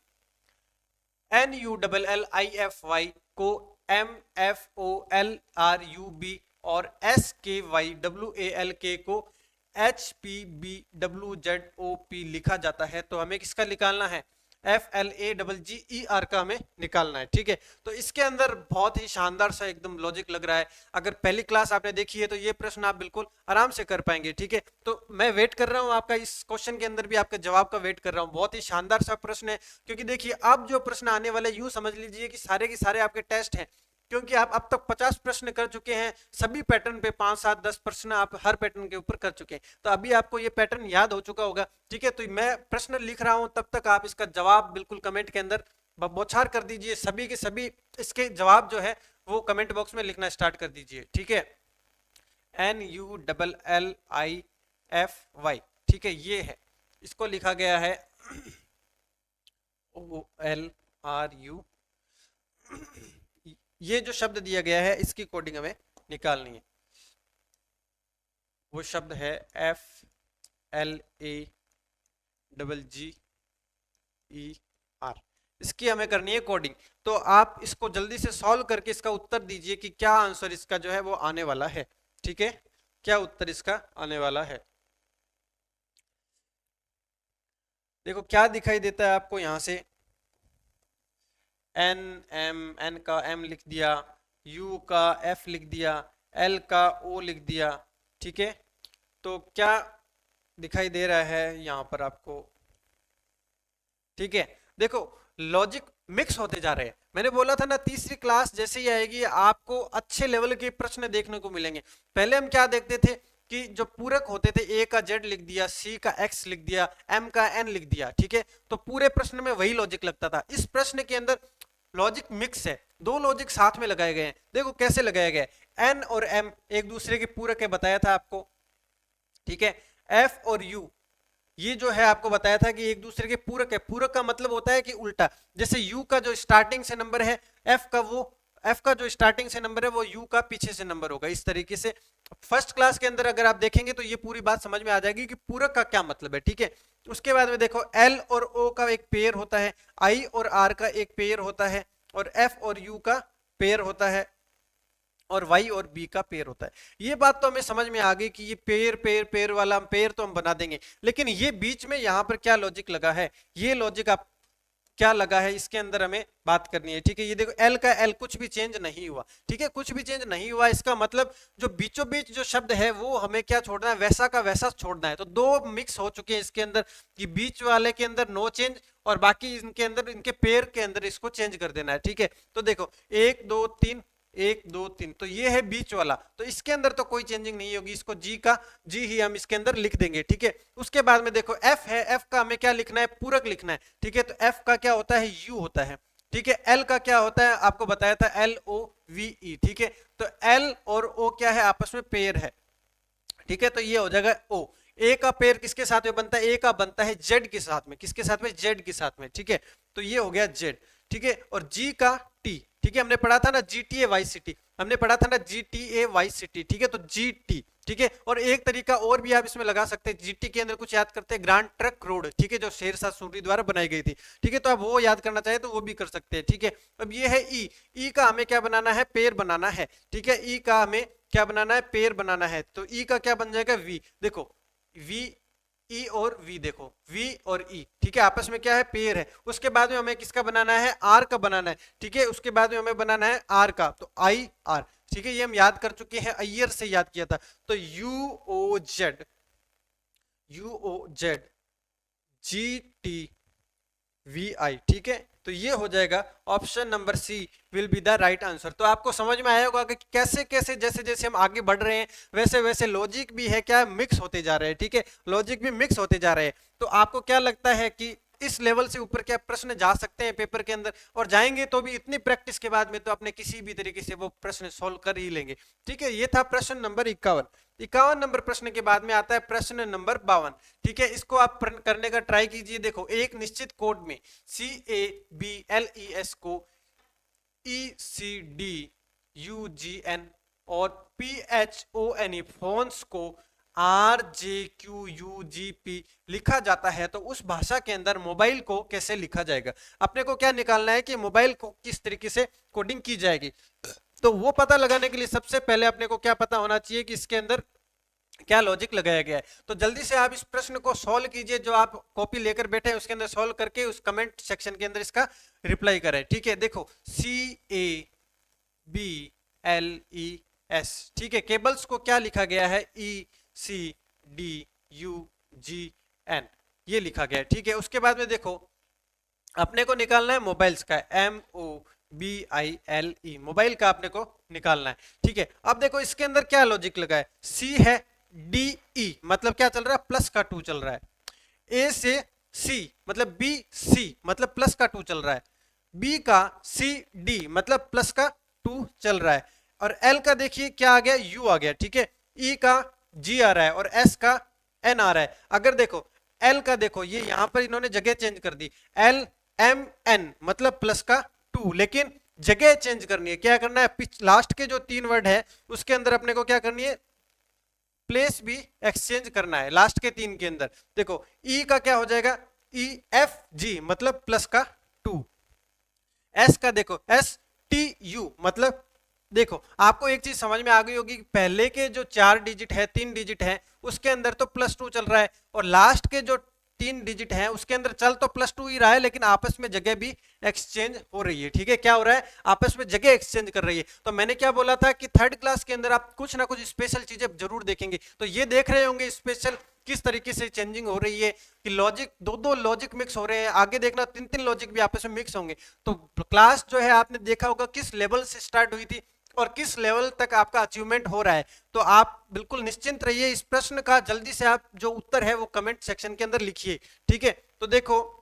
NULLIFY को MFOLRUB और SKYWALK को HPBWZOP लिखा जाता है। तो हमें किसका निकालना है, FLAGGER का हमें निकालना है। ठीक है, तो इसके अंदर बहुत ही शानदार सा एकदम लॉजिक लग रहा है। अगर पहली क्लास आपने देखी है तो ये प्रश्न आप बिल्कुल आराम से कर पाएंगे। ठीक है, तो मैं वेट कर रहा हूँ आपका, इस क्वेश्चन के अंदर भी आपके जवाब का वेट कर रहा हूँ। बहुत ही शानदार सा प्रश्न है, क्योंकि देखिए अब जो प्रश्न आने वाले यूं समझ लीजिए कि सारे के सारे आपके टेस्ट हैं। क्योंकि आप अब तक 50 प्रश्न कर चुके हैं, सभी पैटर्न पे 5 7 10 प्रश्न आप हर पैटर्न के ऊपर कर चुके हैं। तो अभी आपको ये पैटर्न याद हो चुका होगा। ठीक है, तो मैं प्रश्न लिख रहा हूं, तब तक आप इसका जवाब बिल्कुल कमेंट के अंदर बौछार कर दीजिए। सभी के सभी इसके जवाब जो है वो कमेंट बॉक्स में लिखना स्टार्ट कर दीजिए। ठीक है, NULLIFY। ठीक है, ये है, इसको लिखा गया है OLRU। ये जो शब्द दिया गया है इसकी कोडिंग हमें निकालनी है। वो शब्द है FLAGGER। इसकी हमें करनी है कोडिंग। तो आप इसको जल्दी से सॉल्व करके इसका उत्तर दीजिए कि क्या आंसर इसका जो है वो आने वाला है। ठीक है, क्या उत्तर इसका आने वाला है। देखो क्या दिखाई देता है आपको यहां से, N का M लिख दिया, U का F लिख दिया, L का O लिख दिया। ठीक है, तो क्या दिखाई दे रहा है यहां पर आपको। ठीक है, देखो लॉजिक मिक्स होते जा रहे हैं। मैंने बोला था ना, तीसरी क्लास जैसे ही आएगी आपको अच्छे लेवल के प्रश्न देखने को मिलेंगे। पहले हम क्या देखते थे कि जो पूरक होते थे, A का Z लिख दिया, C का X लिख दिया, M का N लिख दिया। ठीक है, तो पूरे प्रश्न में वही लॉजिक लगता था। इस प्रश्न के अंदर लॉजिक मिक्स है, दो लॉजिक साथ में लगाए गए हैं। देखो कैसे लगाया गया है, N और M एक दूसरे के पूरक है, बताया था आपको। ठीक है, F और U ये जो है आपको बताया था कि एक दूसरे के पूरक है। पूरक का मतलब होता है कि उल्टा, जैसे U का जो स्टार्टिंग से नंबर है, F का वो एफ का जो स्टार्टिंग से नंबर है वो यू का पीछे से नंबर होगा। इस तरीके से फर्स्ट क्लास के अंदर अगर आप देखेंगे तो ये पूरी बात समझ में आ जाएगी कि पूरक का क्या मतलब है, ठीक है। उसके बाद में देखो एल और ओ का एक पेयर होता है, आई और आर का एक पेयर होता है, और एफ और यू का पेयर होता है, और y और b का पेयर होता है। ये बात तो हमें समझ में आ गई कि ये पेयर पेयर पेयर वाला पेयर तो हम बना देंगे, लेकिन ये बीच में यहाँ पर क्या लॉजिक लगा है, ये लॉजिक आप क्या लगा है इसके अंदर हमें बात करनी है, ठीक है। ये देखो l का l कुछ भी चेंज नहीं हुआ, ठीक है, कुछ भी चेंज नहीं हुआ। इसका मतलब जो बीचों बीच जो शब्द है वो हमें क्या छोड़ना है, वैसा का वैसा छोड़ना है। तो दो मिक्स हो चुके हैं इसके अंदर, कि बीच वाले के अंदर नो चेंज और बाकी इनके अंदर इनके पेयर के अंदर इसको चेंज कर देना है, ठीक है। तो देखो 1 2 3 1 2 3, तो ये है बीच वाला, तो इसके अंदर तो कोई चेंजिंग नहीं होगी, इसको जी का जी ही हम इसके अंदर लिख देंगे, ठीक है। उसके बाद में देखो एफ है, एफ का हमें क्या लिखना है, पूरक लिखना है, ठीक है। तो एफ का क्या होता है, यू होता है, ठीक है। एल का क्या होता है, आपको बताया था एल ओ वी ई, ठीक है। तो एल और ओ क्या है, आपस में पेयर है, ठीक है। तो ये हो जाएगा ओ। ए का पेयर किसके साथ में बनता है, ए का बनता है जेड के साथ में, किसके साथ में, जेड के साथ में, ठीक है। तो ये हो गया जेड, ठीक है। और जी का टी, ठीक है, हमने पढ़ा था ना G T A Y C T, हमने पढ़ा था ना G T A Y C T, ठीक है। तो जी टी, ठीक है। और एक तरीका और भी आप इसमें लगा सकते हैं, जीटी के अंदर कुछ याद करते हैं, ग्रांड ट्रक रोड, ठीक है, जो शेरशाह सूरी द्वारा बनाई गई थी, ठीक है। तो आप वो याद करना चाहे तो वो भी कर सकते हैं, ठीक है। अब ये है ई, ई का हमें क्या बनाना है, पेयर बनाना है, ठीक है। ई का हमें क्या बनाना है, पेयर बनाना है। तो ई का क्या बन जाएगा, वी, देखो वी ई और वी, देखो वी और ई, ठीक है, आपस में क्या है, पेयर है। उसके बाद में हमें किसका बनाना है, आर का बनाना है, ठीक है। उसके बाद में हमें बनाना है आर का, तो आई आर, ठीक है। ये हम याद कर चुके हैं, अय्यर से याद किया था। तो U O Z, U O Z G T V I, ठीक है। तो ये हो जाएगा option number C will be the right answer. तो आपको समझ में आया होगा कि कैसे कैसे जैसे जैसे हम आगे बढ़ रहे हैं वैसे वैसे लॉजिक भी है क्या, मिक्स होते जा रहे हैं, ठीक है, लॉजिक भी मिक्स होते जा रहे हैं। तो आपको क्या लगता है कि इस लेवल से ऊपर क्या प्रश्न जा सकते हैं पेपर के अंदर, और जाएंगे तो भी इतनी प्रैक्टिस के बाद में तो अपने किसी भी तरीके से वो प्रश्न सॉल्व कर ही लेंगे, ठीक है। ये था प्रश्न नंबर 51। 51 नंबर प्रश्न के बाद में आता है प्रश्न नंबर 52, ठीक है। इसको आप करने का ट्राई कीजिए। देखो एक निश्चित कोड में CABLES को ECDUGN और PHONE फोन्स को RJQUGP लिखा जाता है, तो उस भाषा के अंदर मोबाइल को कैसे लिखा जाएगा। अपने को क्या निकालना है कि मोबाइल को किस तरीके से कोडिंग की जाएगी। तो वो पता लगाने के लिए सबसे पहले अपने को क्या पता होना चाहिए कि इसके अंदर क्या लॉजिक लगाया गया है। तो जल्दी से आप इस प्रश्न को सॉल्व कीजिए, जो आप कॉपी लेकर बैठे हैं उसके अंदर सॉल्व करके उस कमेंट सेक्शन के अंदर इसका रिप्लाई करें, ठीक है। देखो CABLES, ठीक है, केबल्स को क्या लिखा गया है, ECDUGN, ये लिखा गया है, ठीक है। उसके बाद में देखो अपने को निकालना है मोबाइल्स का, MOBILE, मोबाइल का अपने को निकालना है, ठीक है। अब देखो इसके अंदर क्या लॉजिक लगा है, C है DE, मतलब क्या चल रहा है, प्लस का 2 चल रहा है। A से C मतलब BC मतलब प्लस का 2 चल रहा है। B का CD मतलब प्लस का 2 चल रहा है। और L का देखिए क्या आ गया, U आ गया, ठीक है। E का G आ रहा है और S का N आ रहा है। अगर देखो L का देखो ये यहां पर इन्होंने जगह चेंज कर दी, LMN मतलब प्लस का 2, लेकिन जगह चेंज करनी है, क्या करना है, लास्ट के जो 3 वर्ड है उसके अंदर अपने को क्या करनी है, प्लेस भी एक्सचेंज करना है लास्ट के 3 के अंदर। देखो ई का क्या हो जाएगा, EFG मतलब प्लस का 2। एस का देखो STU मतलब, देखो आपको एक चीज समझ में आ गई होगी, पहले के जो 4 डिजिट है 3 डिजिट है उसके अंदर तो +2 चल रहा है, और लास्ट के जो 3 डिजिट है उसके अंदर चल तो +2 ही रहा है, लेकिन आपस में जगह भी एक्सचेंज हो रही है, ठीक है। क्या हो रहा है, आपस में जगह एक्सचेंज कर रही है। तो मैंने क्या बोला था कि 3rd क्लास के अंदर आप कुछ ना कुछ स्पेशल चीजें जरूर देखेंगे, तो ये देख रहे होंगे स्पेशल किस तरीके से चेंजिंग हो रही है, कि लॉजिक दो लॉजिक मिक्स हो रहे हैं, आगे देखना 3 लॉजिक भी आपस में मिक्स होंगे। तो क्लास जो है आपने देखा होगा किस लेवल से स्टार्ट हुई थी और किस लेवल तक आपका अचीवमेंट हो रहा है। तो आप बिल्कुल निश्चिंत रहिए, इस प्रश्न का जल्दी से आप जो उत्तर है वो कमेंट सेक्शन के अंदर लिखिए, ठीक है। तो देखो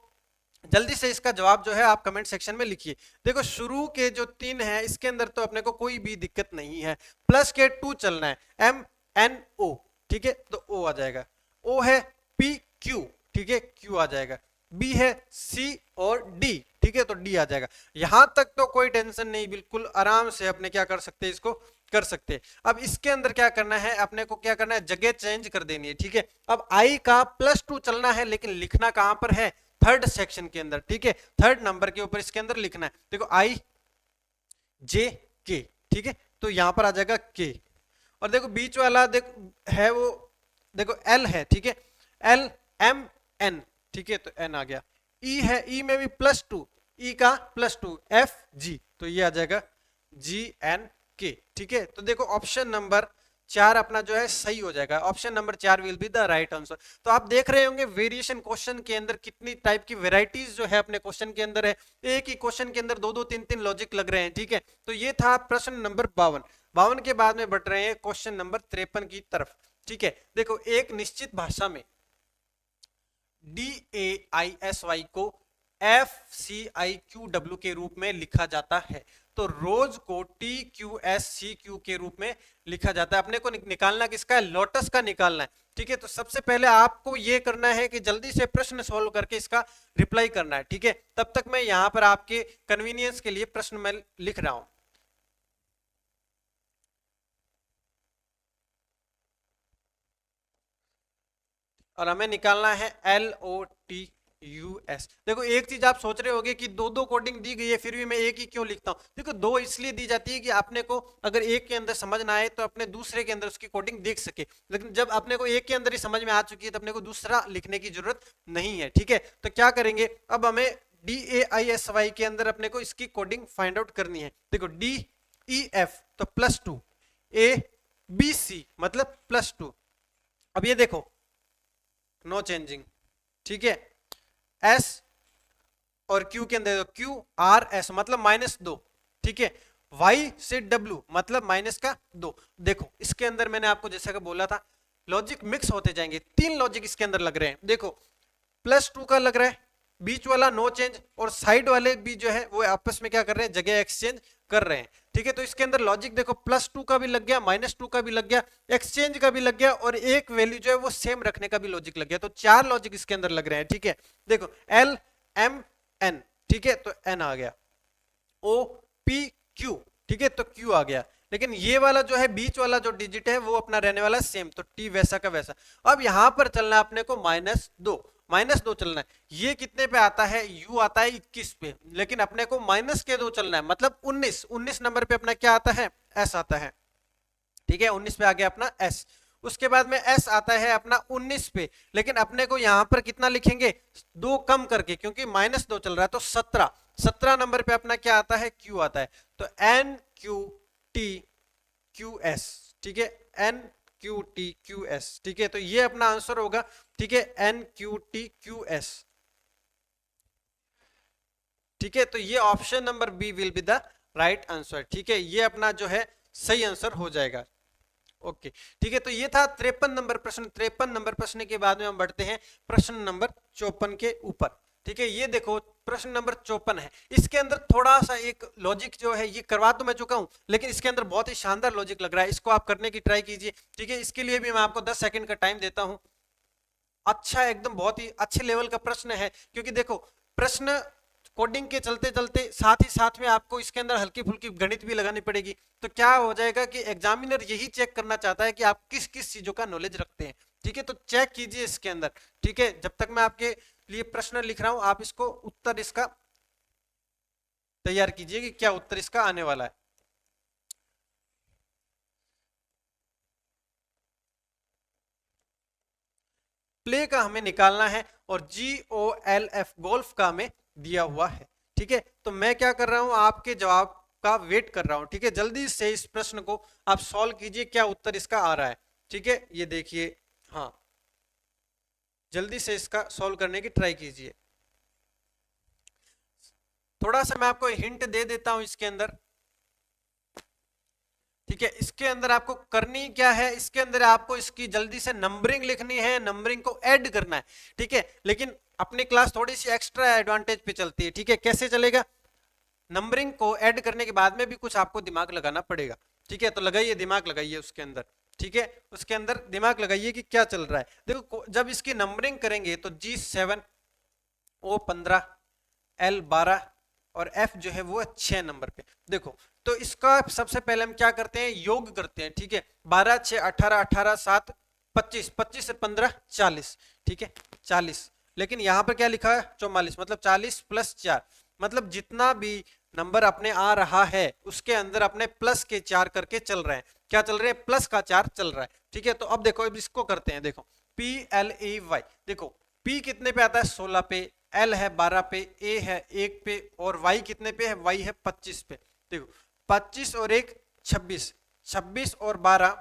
जल्दी से इसका जवाब जो है आप कमेंट सेक्शन में लिखिए। देखो शुरू के जो 3 है इसके अंदर तो अपने को कोई भी दिक्कत नहीं है, प्लस के 2 चलना है, MNO, ठीक है, तो O आ जाएगा। O है PQ, ठीक है, Q आ जाएगा। B है C और D, ठीक है, तो डी आ जाएगा। यहां तक तो कोई टेंशन नहीं, बिल्कुल आराम से अपने क्या कर सकते हैं, इसको कर सकते हैं। अब इसके अंदर क्या करना है, अपने को क्या करना है, जगह चेंज कर देनी है, ठीक है। अब आई का +2 चलना है, लेकिन लिखना कहां पर है, थर्ड सेक्शन के अंदर, ठीक है, थर्ड नंबर के ऊपर इसके अंदर लिखना है। देखो आई जे के, ठीक है, तो यहां पर आ जाएगा के, और देखो बीच वाला देखो है वो, देखो एल है, ठीक है, एल एम एन, ठीक है, तो एन आ गया। ई है, ई में भी +2, ई का +2 एफ जी, तो ये आ जाएगा जी एन के, ठीक है। तो देखो ऑप्शन नंबर 4 अपना जो है सही हो जाएगा, option number 4 will be the right answer. तो आप देख रहे होंगे वेरिएशन क्वेश्चन के अंदर कितनी टाइप की वेराइटीज जो है अपने क्वेश्चन के अंदर है। एक ही क्वेश्चन के अंदर 2-2 3-3 लॉजिक लग रहे हैं, ठीक है। तो ये था प्रश्न नंबर 52। 52 के बाद में बढ़ रहे हैं क्वेश्चन नंबर 53 की तरफ, ठीक है। देखो एक निश्चित भाषा में DAISY को FCIQW के रूप में लिखा जाता है, तो रोज को TQSCQ के रूप में लिखा जाता है। अपने को निकालना किसका है, लोटस का निकालना है, ठीक है। तो सबसे पहले आपको ये करना है कि जल्दी से प्रश्न सॉल्व करके इसका रिप्लाई करना है, ठीक है। तब तक मैं यहां पर आपके कन्वीनियंस के लिए प्रश्न मैं लिख रहा हूं। और हमें निकालना है LOTUS। देखो एक चीज आप सोच रहे होगे कि दो दो कोडिंग दी गई है, फिर भी मैं एक ही क्यों लिखता हूं। देखो दो इसलिए दी जाती है कि आपने को अगर एक के अंदर समझ ना आए तो अपने दूसरे के अंदर उसकी कोडिंग देख सके, लेकिन जब अपने को एक के अंदर ही समझ में आ चुकी है तो अपने को दूसरा लिखने की जरूरत नहीं है, ठीक है। तो क्या करेंगे, अब हमें DAISY के अंदर अपने को इसकी कोडिंग फाइंड आउट करनी है। देखो DEF तो +2, ABC मतलब +2। अब ये देखो नो चेंजिंग, ठीक है। S और Q के अंदर QRS मतलब -2, ठीक है। Y से W मतलब -2। देखो इसके अंदर मैंने आपको जैसा कि बोला था लॉजिक मिक्स होते जाएंगे, 3 लॉजिक इसके अंदर लग रहे हैं। देखो +2 का लग रहा है, बीच वाला नो चेंज, और साइड वाले भी जो है वो आपस में क्या कर रहे हैं, जगह एक्सचेंज कर रहे हैं, ठीक है। तो इसके अंदर लॉजिक देखो +2 का भी लग गया, -2 का भी लग गया, एक्सचेंज का भी लग गया, और एक वैल्यू जो है वो सेम रखने का भी लॉजिक लग गया। तो 4 लॉजिक इसके अंदर लग रहे हैं, ठीक है। देखो L M N, ठीक है, तो N आ गया, O P Q, ठीक है, तो Q आ गया। लेकिन ये वाला जो है बीच वाला जो डिजिट है वो अपना रहने वाला सेम, तो T वैसा का वैसा। अब यहां पर चलना है अपने को -2 चलना है। ये कितने पे आता है, U आता है 21 पे, लेकिन अपने को -2 चलना है, मतलब 19 नंबर पे अपना क्या आता है, S आता है, ठीक है। 19 पे आ गया अपना S। उसके बाद में S आता है अपना 19 पे, लेकिन अपने को यहां पर कितना लिखेंगे, 2 कम करके, क्योंकि -2 चल रहा है, तो 17 नंबर पे अपना क्या आता है, Q आता है, तो NQTQS, ठीक है, NQTQS, ठीक है। तो ये अपना आंसर होगा, ठीक है, NQTQS, ठीक है। तो ये option number B will be the right answer, ठीक है। ये अपना जो है सही आंसर हो जाएगा, ओके, ठीक है। तो ये था 53 नंबर प्रश्न। 53 नंबर प्रश्न के बाद में हम बढ़ते हैं प्रश्न नंबर 54 के ऊपर, ठीक है। ये देखो प्रश्न नंबर 54 है, इसके अंदर थोड़ा सा एक लॉजिक जो है ये करवा तो मैं चुका हूं, लेकिन इसके अंदर बहुत ही शानदार लॉजिक लग रहा है, इसको आप करने की ट्राई कीजिए, ठीक है। इसके लिए भी मैं आपको 10 सेकंड का टाइम देता हूं। अच्छा एकदम बहुत ही अच्छे लेवल का प्रश्न है, क्योंकि देखो प्रश्न कोडिंग के चलते चलते साथ ही साथ में आपको इसके अंदर हल्की फुल्की गणित भी लगानी पड़ेगी। तो क्या हो जाएगा कि एग्जामिनर यही चेक करना चाहता है कि आप किस किस चीजों का नॉलेज रखते हैं, ठीक है। तो चेक कीजिए इसके अंदर, ठीक है। जब तक मैं आपके लिए प्रश्न लिख रहा हूं आप इसको उत्तर इसका तैयार कीजिए कि क्या उत्तर इसका आने वाला है। प्ले का हमें निकालना है, और GOLF गोल्फ का हमें दिया हुआ है, ठीक है। तो मैं क्या कर रहा हूं, आपके जवाब का वेट कर रहा हूं, ठीक है। जल्दी से इस प्रश्न को आप सॉल्व कीजिए, क्या उत्तर इसका आ रहा है, ठीक है। ये देखिए, हाँ जल्दी से इसका सॉल्व करने की ट्राई कीजिए। थोड़ा सा मैं आपको हिंट दे देता हूं इसके अंदर, ठीक है। इसके अंदर आपको करनी क्या है, इसके अंदर आपको इसकी जल्दी से नंबरिंग लिखनी है, नंबरिंग को ऐड करना है, ठीक है। लेकिन अपनी क्लास थोड़ी सी एक्स्ट्रा एडवांटेज पे चलती है, ठीक है। कैसे चलेगा, नंबरिंग को ऐड करने के बाद में भी कुछ आपको दिमाग लगाना पड़ेगा, ठीक है। तो लगाइए, दिमाग लगाइए उसके अंदर, ठीक है। उसके अंदर दिमाग लगाइए कि क्या चल रहा है। देखो जब इसकी नंबरिंग करेंगे तो G7 O15 L12 और एफ जो है वो 6 नंबर पे। देखो तो इसका सबसे पहले हम क्या करते हैं, योग करते हैं, ठीक है। 12 6 18, 18 7 25, 25 से 15 40, ठीक है 40। लेकिन यहाँ पर क्या लिखा है 44, मतलब 40 प्लस 4, मतलब जितना भी नंबर अपने आ रहा है उसके अंदर अपने प्लस के 4 करके चल रहे हैं। क्या चल रहे हैं, प्लस का 4 चल रहा है, ठीक है। तो अब देखो अब इसको करते हैं, देखो PLAY, देखो P कितने पे आता है 16 पे, L है 12 पे, A है 1 पे, और Y कितने पे है, Y है 25 पे। देखो 25 और 1 26, 26 और 12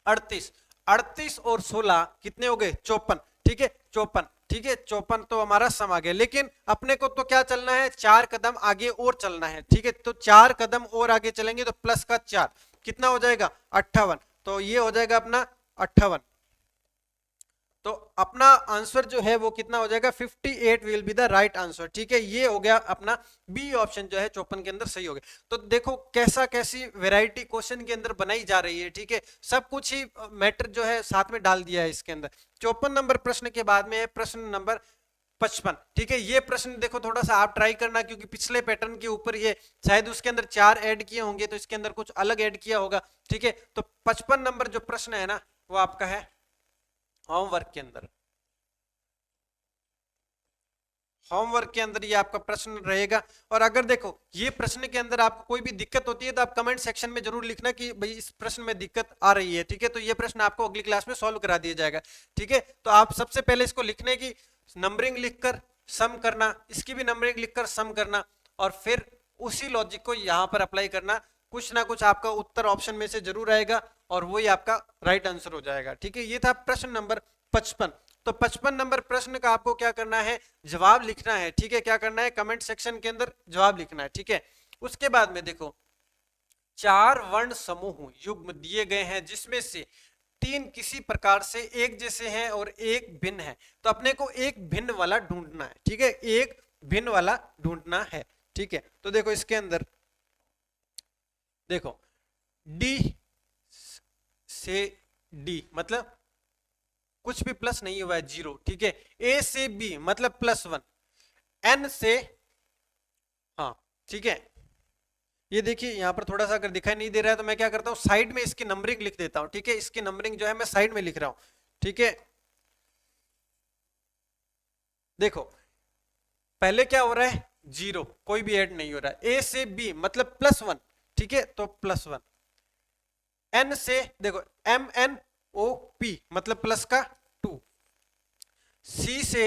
38, 38 और 16 कितने हो गए 54, ठीक है 54, ठीक है 54। तो हमारा सम आ गया। लेकिन अपने को तो क्या चलना है, 4 कदम आगे और चलना है, ठीक है। तो 4 कदम और आगे चलेंगे तो प्लस का 4 कितना हो जाएगा 58, तो ये हो जाएगा अपना 58। तो अपना आंसर जो है वो कितना हो जाएगा 58 will be the right answer, ठीक है। ये हो गया अपना बी ऑप्शन जो है 54 के अंदर सही हो गया। तो देखो कैसी वैरायटी क्वेश्चन के अंदर बनाई जा रही है, ठीक है। सब कुछ ही मैटर जो है साथ में डाल दिया है इसके अंदर। 54 नंबर प्रश्न के बाद में है प्रश्न नंबर 55, ठीक है। ये प्रश्न देखो थोड़ा सा आप ट्राई करना, क्योंकि पिछले पैटर्न के ऊपर ये शायद उसके अंदर 4 ऐड किए होंगे, तो इसके अंदर कुछ अलग ऐड किया होगा, ठीक है। तो 55 नंबर जो प्रश्न है ना वो आपका है होमवर्क के अंदर, होमवर्क के अंदर ये आपका प्रश्न रहेगा। और अगर देखो ये प्रश्न के अंदर आपको कोई भी दिक्कत होती है तो आप कमेंट सेक्शन में जरूर लिखना कि भाई इस प्रश्न में दिक्कत आ रही है, ठीक है। तो ये प्रश्न आपको अगली क्लास में सॉल्व करा दिया जाएगा, ठीक है। तो आप सबसे पहले इसको लिखने की नंबरिंग लिखकर सम करना, इसकी भी नंबरिंग लिखकर सम करना, और फिर उसी लॉजिक को यहाँ पर अप्लाई करना। कुछ ना कुछ आपका उत्तर ऑप्शन में से जरूर आएगा और वही आपका राइट आंसर हो जाएगा, ठीक है। ये था प्रश्न नंबर 55। तो 55 नंबर प्रश्न का आपको क्या करना है, जवाब लिखना है, ठीक है। क्या करना है, कमेंट सेक्शन के अंदर जवाब लिखना है, ठीक है। उसके बाद में देखो 4 वर्ण समूह युग्म दिए गए हैं जिसमें से 3 किसी प्रकार से एक जैसे हैं और एक भिन्न है। तो अपने को एक भिन्न वाला ढूंढना है, ठीक है, एक भिन्न वाला ढूंढना है, ठीक है। तो देखो इसके अंदर देखो डी से डी मतलब कुछ भी प्लस नहीं हुआ है 0, ठीक है। ए से बी मतलब +1, एन से, हाँ ठीक है। ये देखिए यहाँ पर थोड़ा सा अगर दिखाई नहीं दे रहा है तो मैं क्या करता हूँ साइड में इसकी नंबरिंग लिख देता हूँ, ठीक है। इसकी नंबरिंग जो है मैं साइड में लिख रहा हूँ, ठीक है। देखो पहले क्या हो रहा है 0, कोई भी ऐड नहीं हो रहा है। ए से बी मतलब +1, ठीक है, तो +1। एन से देखो MNOP मतलब प्लस का 2। सी से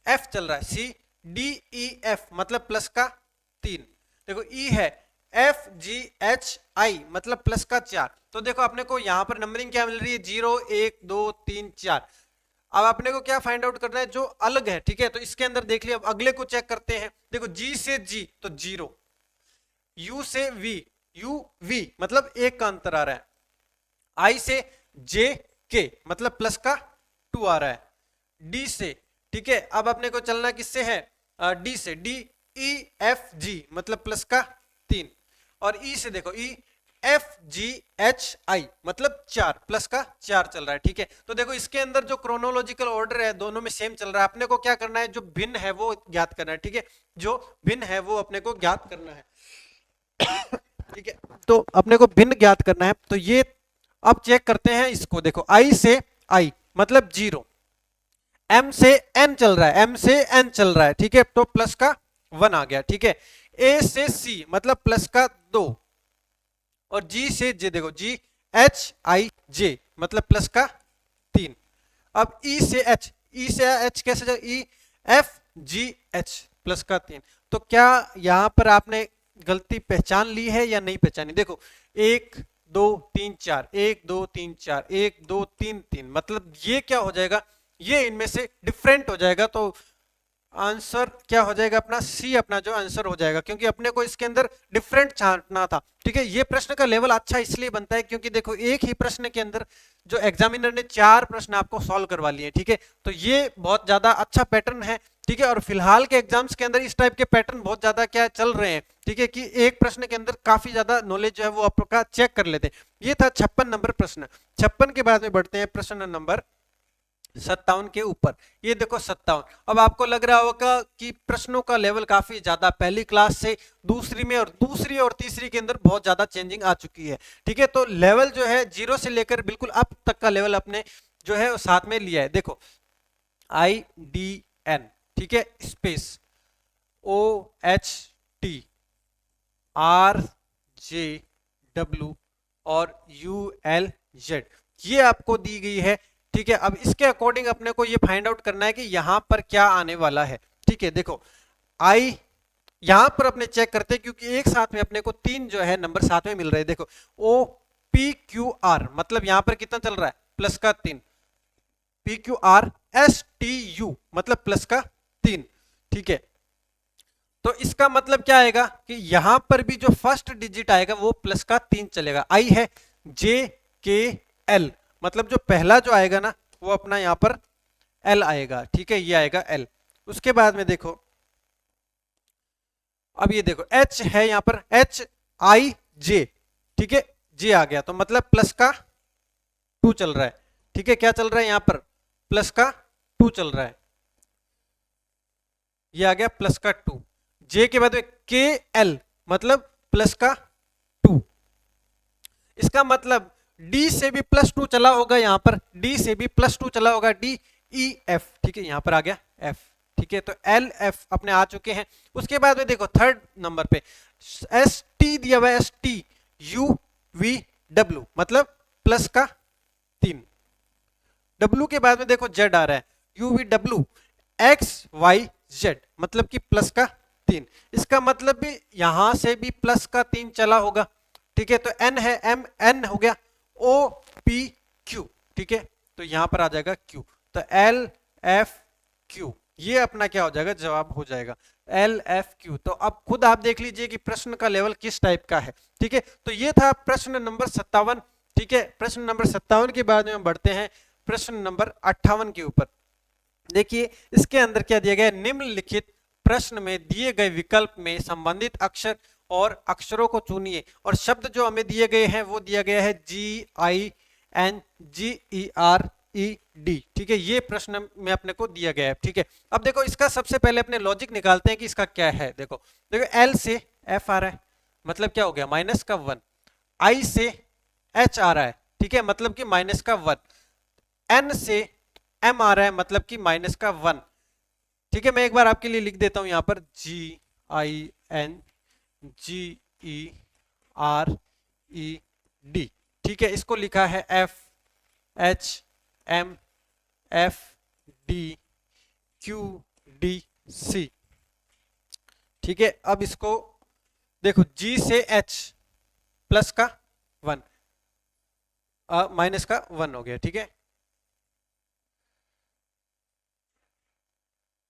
एफ चल रहा है, CDEF मतलब प्लस का 3। देखो ई है FGHI मतलब प्लस का 4। तो देखो अपने को यहां पर नंबरिंग क्या मिल रही है 0 1 2 3 4। अब अपने को क्या फाइंड आउट करना है जो अलग है, ठीक है। तो इसके अंदर देख लिया, अब अगले को चेक करते हैं। देखो G से G तो 0, U से V UV मतलब 1 का अंतर आ रहा है, I से JK मतलब प्लस का 2 आ रहा है, D से, ठीक है। अब अपने को चलना किससे है, D से, DEFG मतलब प्लस का 3, और E से देखो EFGHI मतलब 4, प्लस का 4 चल रहा है, ठीक है। तो देखो इसके अंदर जो क्रोनोलॉजिकल ऑर्डर है दोनों में सेम चल रहा है। अपने को क्या करना है, जो भिन्न है वो ज्ञात करना है, ठीक है। जो भिन्न है वो अपने को ज्ञात करना है, ठीक है। तो अपने को भिन्न ज्ञात करना है। तो ये अब चेक करते हैं इसको, देखो I से I मतलब 0, M से N चल रहा है, M से N चल रहा है, ठीक है, तो प्लस का 1 आ गया, ठीक है। A से C मतलब प्लस का 2, और G से J देखो GHIJ मतलब प्लस का 3। अब E से H कैसे जाए, EFGH प्लस का 3। तो क्या यहां पर आपने गलती पहचान ली है या नहीं पहचानी। देखो 1 2 3 4 1 2 3 4 1 2 3 3 मतलब ये क्या हो जाएगा, ये इनमें से डिफरेंट हो जाएगा। तो आंसर क्या हो जाएगा अपना सी, अपना जो आंसर हो जाएगा, क्योंकि अपने को इसके अंदर डिफरेंट छांटना था, ठीक है। ये प्रश्न का लेवल अच्छा इसलिए बनता है क्योंकि देखो एक ही प्रश्न के अंदर जो एग्जामिनर ने 4 प्रश्न आपको सॉल्व करवा लिए, ठीक है। तो ये बहुत ज्यादा अच्छा पैटर्न है, ठीक है। और फिलहाल के एग्जाम्स के अंदर इस टाइप के पैटर्न बहुत ज्यादा क्या चल रहे हैं, ठीक है, कि एक प्रश्न के अंदर काफी ज्यादा नॉलेज जो है वो आपका चेक कर लेते हैं। ये था 56 नंबर प्रश्न। 56 के बाद में बढ़ते हैं प्रश्न नंबर 57 के ऊपर। ये देखो 57। अब आपको लग रहा होगा कि प्रश्नों का लेवल काफी ज्यादा पहली क्लास से दूसरी में और दूसरी और तीसरी के अंदर बहुत ज्यादा चेंजिंग आ चुकी है। ठीक है, तो लेवल जो है जीरो से लेकर बिल्कुल अप तक का लेवल अपने जो है साथ में लिया है। देखो IDN, ठीक है, स्पेस OHTRJW और ULZ, ये आपको दी गई है। ठीक है, अब इसके अकॉर्डिंग अपने को ये फाइंड आउट करना है कि यहां पर क्या आने वाला है। ठीक है, देखो आई यहां पर अपने चेक करते हैं क्योंकि एक साथ में अपने को तीन जो है नंबर साथ में मिल रहे हैं। देखो OPQR मतलब यहां पर कितना चल रहा है, प्लस का 3। PQRSTU मतलब प्लस का 3। ठीक है, तो इसका मतलब क्या आएगा कि यहां पर भी जो फर्स्ट डिजिट आएगा वो प्लस का 3 चलेगा। आई है JKL मतलब जो पहला जो आएगा ना वो अपना यहां पर L आएगा। ठीक है, ये आएगा L। उसके बाद में देखो, अब ये देखो H है यहां पर HIJ। ठीक है, J आ गया तो मतलब प्लस का 2 चल रहा है। ठीक है, क्या चल रहा है यहां पर, प्लस का 2 चल रहा है। ये आ गया प्लस का 2। J के बाद में KL मतलब प्लस का 2। इसका मतलब D से भी प्लस 2 चला होगा, यहां पर D से भी प्लस 2 चला होगा, DEF। ठीक है, यहां पर आ गया F। ठीक है, तो LF अपने आ चुके हैं। उसके बाद में देखो थर्ड नंबर पे ST दिया हुआ है, STUVW मतलब प्लस का 3। W के बाद में देखो Z आ रहा है, UVW XYZ मतलब कि प्लस का 3। इसका मतलब भी यहां से भी प्लस का 3 चला होगा। ठीक है, तो N है MN हो गया OPQ। ठीक है, तो यहां पर आ जाएगा Q, तो LFQ ये अपना क्या हो जाएगा, जवाब हो जाएगा LFQ। तो अब खुद आप देख लीजिए कि प्रश्न का लेवल किस टाइप का है। ठीक है, तो ये था प्रश्न नंबर 57। ठीक है, प्रश्न नंबर 57 के बाद में हम बढ़ते हैं प्रश्न नंबर 58 के ऊपर। देखिए इसके अंदर क्या दिया गया है, निम्नलिखित प्रश्न में दिए गए विकल्प में संबंधित अक्षर और अक्षरों को चुनिए और शब्द जो हमें दिए गए हैं वो दिया गया है GINGERED। ठीक है, ये प्रश्न में अपने को दिया गया है। ठीक है, अब देखो इसका सबसे पहले अपने लॉजिक निकालते हैं कि इसका क्या है। देखो देखो L से F आ रहा है मतलब क्या हो गया, माइनस का 1। I से H आ रहा है, ठीक है, मतलब कि माइनस का 1। N से M आ रहा है मतलब कि माइनस का 1। ठीक है, मैं एक बार आपके लिए लिख देता हूं यहां पर GINGERED। ठीक है, इसको लिखा है FHMFDQDC। ठीक है, अब इसको देखो G से H प्लस का 1 माइनस का 1 हो गया। ठीक है,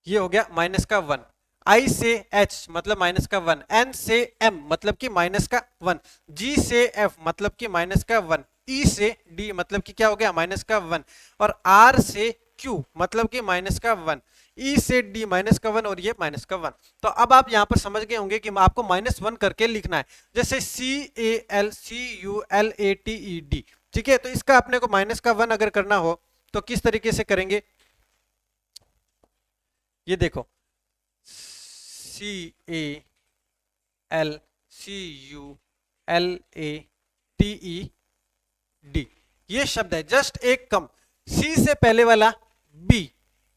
ये हो गया माइनस का 1। I से H मतलब माइनस का 1, N से M मतलब कि माइनस का 1, G से F मतलब कि माइनस का 1, E से D मतलब कि क्या हो गया, माइनस का 1, और R से Q मतलब कि माइनस का 1, E से D माइनस का 1 और ये माइनस का 1। तो अब आप यहां पर समझ गए होंगे कि आपको -1 करके लिखना है, जैसे CALCULATED। ठीक है, तो इसका अपने को माइनस का 1 अगर करना हो तो किस तरीके से करेंगे, ये देखो CALCULATED ये शब्द है, जस्ट एक कम। C से पहले वाला B,